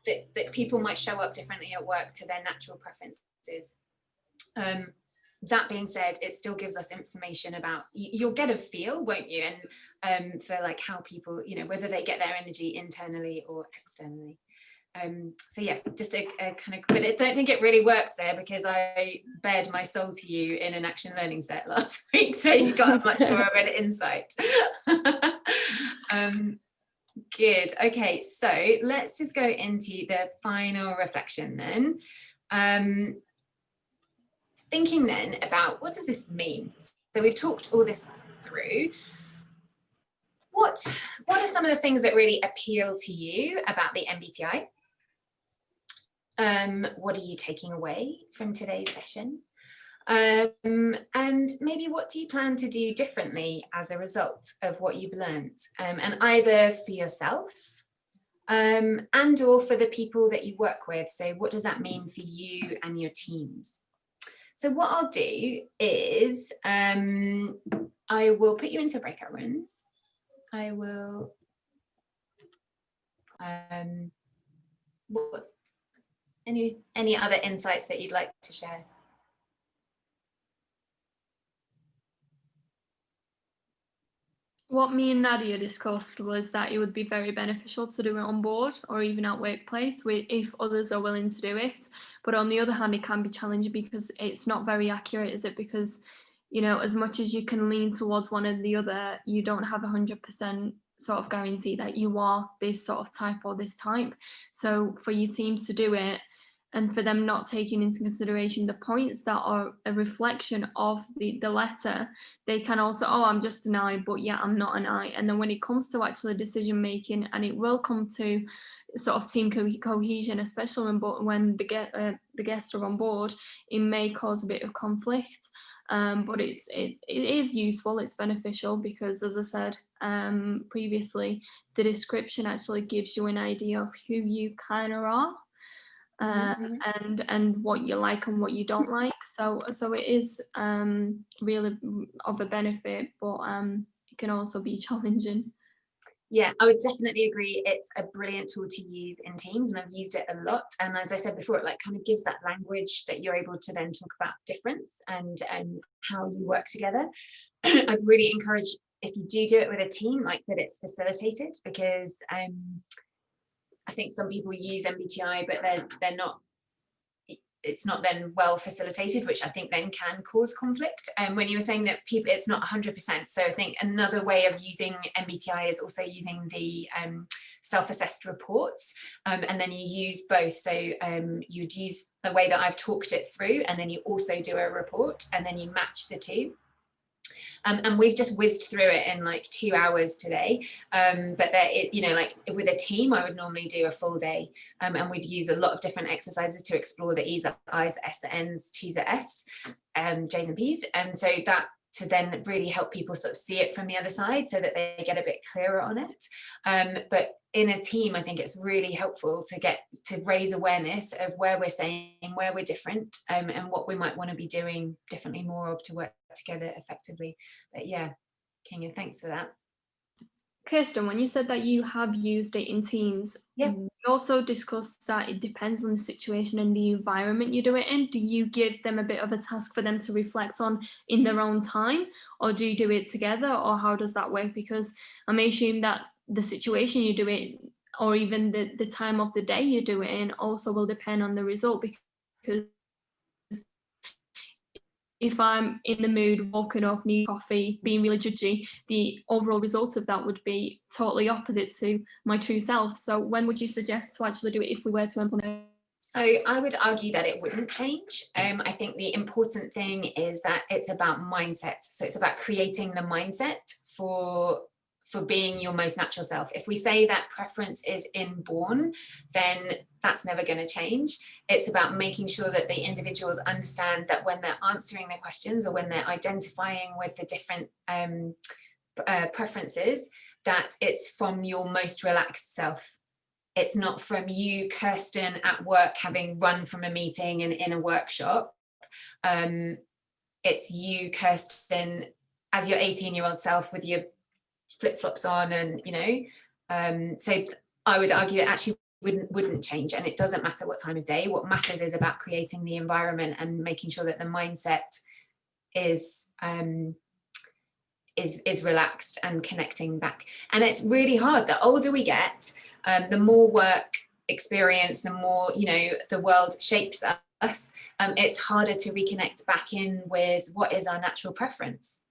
that people might show up differently at work to their natural preferences. That being said, it still gives us information about, you'll get a feel, won't you? And for like how people, whether they get their energy internally or externally. So yeah, just a kind of, but I don't think it really worked there because I bared my soul to you in an action learning set last week. So you got much more of an insight. Good. Okay, so let's just go into the final reflection then. Thinking then about what does this mean? So we've talked all this through. What are some of the things that really appeal to you about the MBTI? What are you taking away from today's session? And maybe what do you plan to do differently as a result of what you've learned? And either for yourself and or for the people that you work with. So what does that mean for you and your teams? So what I'll do is I will put you into breakout rooms. I will any other insights that you'd like to share? What me and Nadia discussed was that it would be very beneficial to do it on board or even at workplace if others are willing to do it. But on the other hand, it can be challenging because it's not very accurate, is it? Because, as much as you can lean towards one or the other, you don't have 100% sort of guarantee that you are this sort of type or this type. So for your team to do it, and for them not taking into consideration the points that are a reflection of the letter, they can also, oh, I'm just an I, but yeah, I'm not an I. And then when it comes to actually decision making, and it will come to sort of team cohesion, especially when the guests are on board, it may cause a bit of conflict. But it is useful, it's beneficial because, as I said previously, the description actually gives you an idea of who you kind of are. And what you like and what you don't like, so it is really of a benefit, but it can also be challenging. Yeah, I would definitely agree. It's a brilliant tool to use in teams, and I've used it a lot. And as I said before, it like kind of gives that language that you're able to then talk about difference and how you work together. I've really encouraged, if you do it with a team, like that it's facilitated, because I think some people use MBTI, but they're not, it's not then well facilitated, which I think then can cause conflict. And when you were saying that people, it's not 100%. So I think another way of using MBTI is also using the self-assessed reports. And then you use both. So you'd use the way that I've talked it through, and then you also do a report, and then you match the two. And we've just whizzed through it in like 2 hours today. But you know, like with a team, I would normally do a full day, and we'd use a lot of different exercises to explore the E's, the I's, the S, the N's, T's, the F's, J's and P's. And so that to then really help people sort of see it from the other side so that they get a bit clearer on it. But in a team, I think it's really helpful to raise awareness of where we're saying, where we're different, and what we might want to be doing differently more of to work together effectively. But yeah, Kinga, thanks for that. Kirsten, when you said that you have used it in teams, you also discussed that it depends on the situation and the environment you do it in. Do you give them a bit of a task for them to reflect on in their own time, or do you do it together, or how does that work? Because I may assume that the situation you do it, or even the time of the day you do it in, also will depend on the result. Because if I'm in the mood, walking up, need coffee, being really judgy, the overall result of that would be totally opposite to my true self. So when would you suggest to actually do it if we were to implement it? So I would argue that it wouldn't change. I think the important thing is that it's about mindset. So it's about creating the mindset for being your most natural self. If we say that preference is inborn, then that's never going to change. It's about making sure that the individuals understand that when they're answering their questions or when they're identifying with the different preferences, that it's from your most relaxed self. It's not from you, Kirsten, at work having run from a meeting and in a workshop. It's you, Kirsten, as your 18-year-old self with your flip-flops on, and you know, so I would argue it actually wouldn't change, and it doesn't matter what time of day. What matters is about creating the environment and making sure that the mindset is relaxed and connecting back. And it's really hard. The older we get, the more work experience, the more, you know, the world shapes us. It's harder to reconnect back in with what is our natural preference.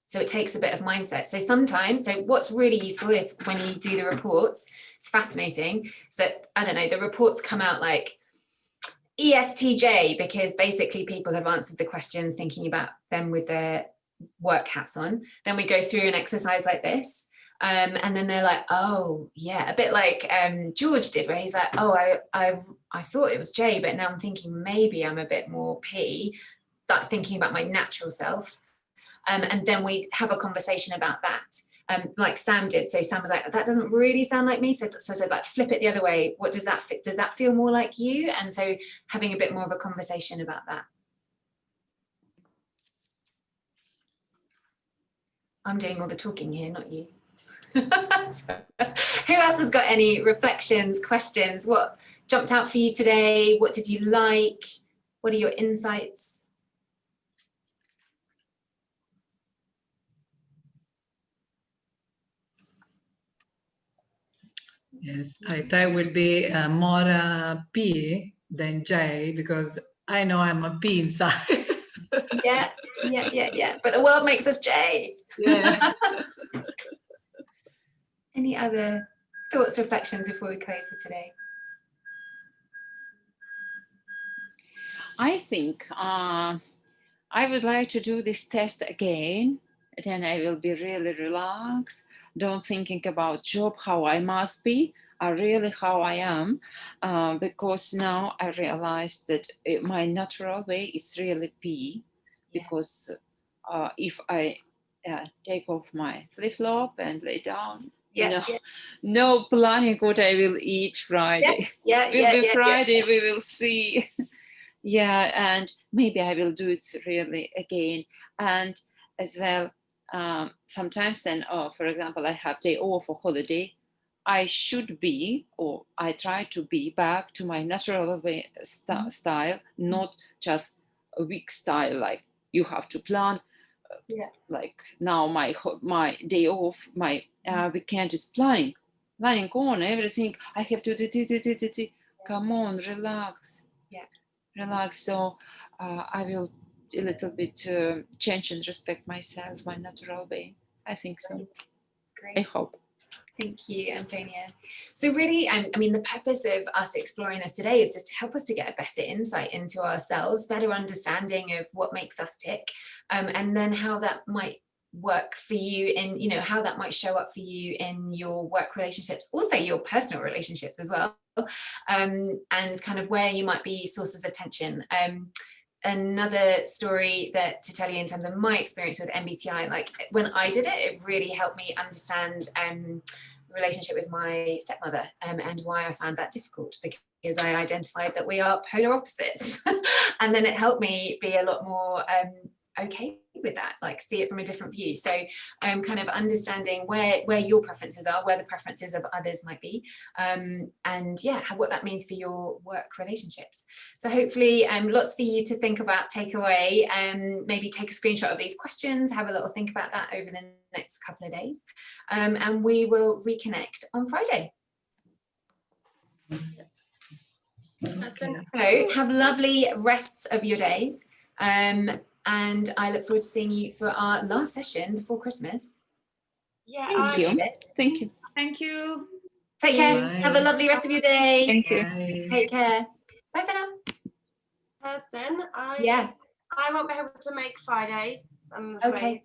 So it takes a bit of mindset. So sometimes, so what's really useful is when you do the reports, it's fascinating, is that, I don't know, the reports come out like ESTJ, because basically people have answered the questions thinking about them with their work hats on. Then we go through an exercise like this. And then they're like, oh yeah, a bit like George did, where he's like, oh, I thought it was J, but now I'm thinking maybe I'm a bit more P, but thinking about my natural self. And then we have a conversation about that, like Sam did. So Sam was like, that doesn't really sound like me. So like, flip it the other way. What does that fit? Does that feel more like you? And so having a bit more of a conversation about that. I'm doing all the talking here, not you. So, who else has got any reflections, questions? What jumped out for you today? What did you like? What are your insights? Yes, I try will be more P than J, because I know I'm a P inside. Yeah. But the world makes us J. Yeah. Any other thoughts, reflections before we close for today? I think I would like to do this test again. Then I will be really relaxed. Don't thinking about job, how I must be, or really how I am, because now I realize that my natural way is really P, because if I take off my flip-flop and lay down, no planning what I will eat Friday. Friday, we will see. Yeah, and maybe I will do it really again. And as well, sometimes then, for example, I have day off or holiday, I should be, or I try to be back to my natural way, style, not just a weak style, like you have to plan. Like now my day off, my weekend is planning on everything. I have to do. Come on, relax. Relax. So I will a little bit change and respect myself, my natural way. I think so. Great. I hope. Thank you, Antonia. So really, I mean, the purpose of us exploring this today is just to help us to get a better insight into ourselves, better understanding of what makes us tick, and then how that might work for you in, you know, how that might show up for you in your work relationships, also your personal relationships as well, and kind of where you might be sources of tension. Another story that to tell you in terms of my experience with MBTI, like when I did it, it really helped me understand the relationship with my stepmother, and why I found that difficult, because I identified that we are polar opposites. And then it helped me be a lot more okay with that, like see it from a different view. So kind of understanding where your preferences are, where the preferences of others might be, and yeah, what that means for your work relationships. So hopefully lots for you to think about, take away, maybe take a screenshot of these questions, have a little think about that over the next couple of days, and we will reconnect on Friday. So have lovely rests of your days, and I look forward to seeing you for our last session before Christmas. Yeah, Thank you. Thank you. Thank you. Take care. Bye. Have a lovely rest of your day. Thank you. Bye. Take care. Bye for now. Kirsten, Yeah. I won't be able to make Friday, I'm Okay. afraid.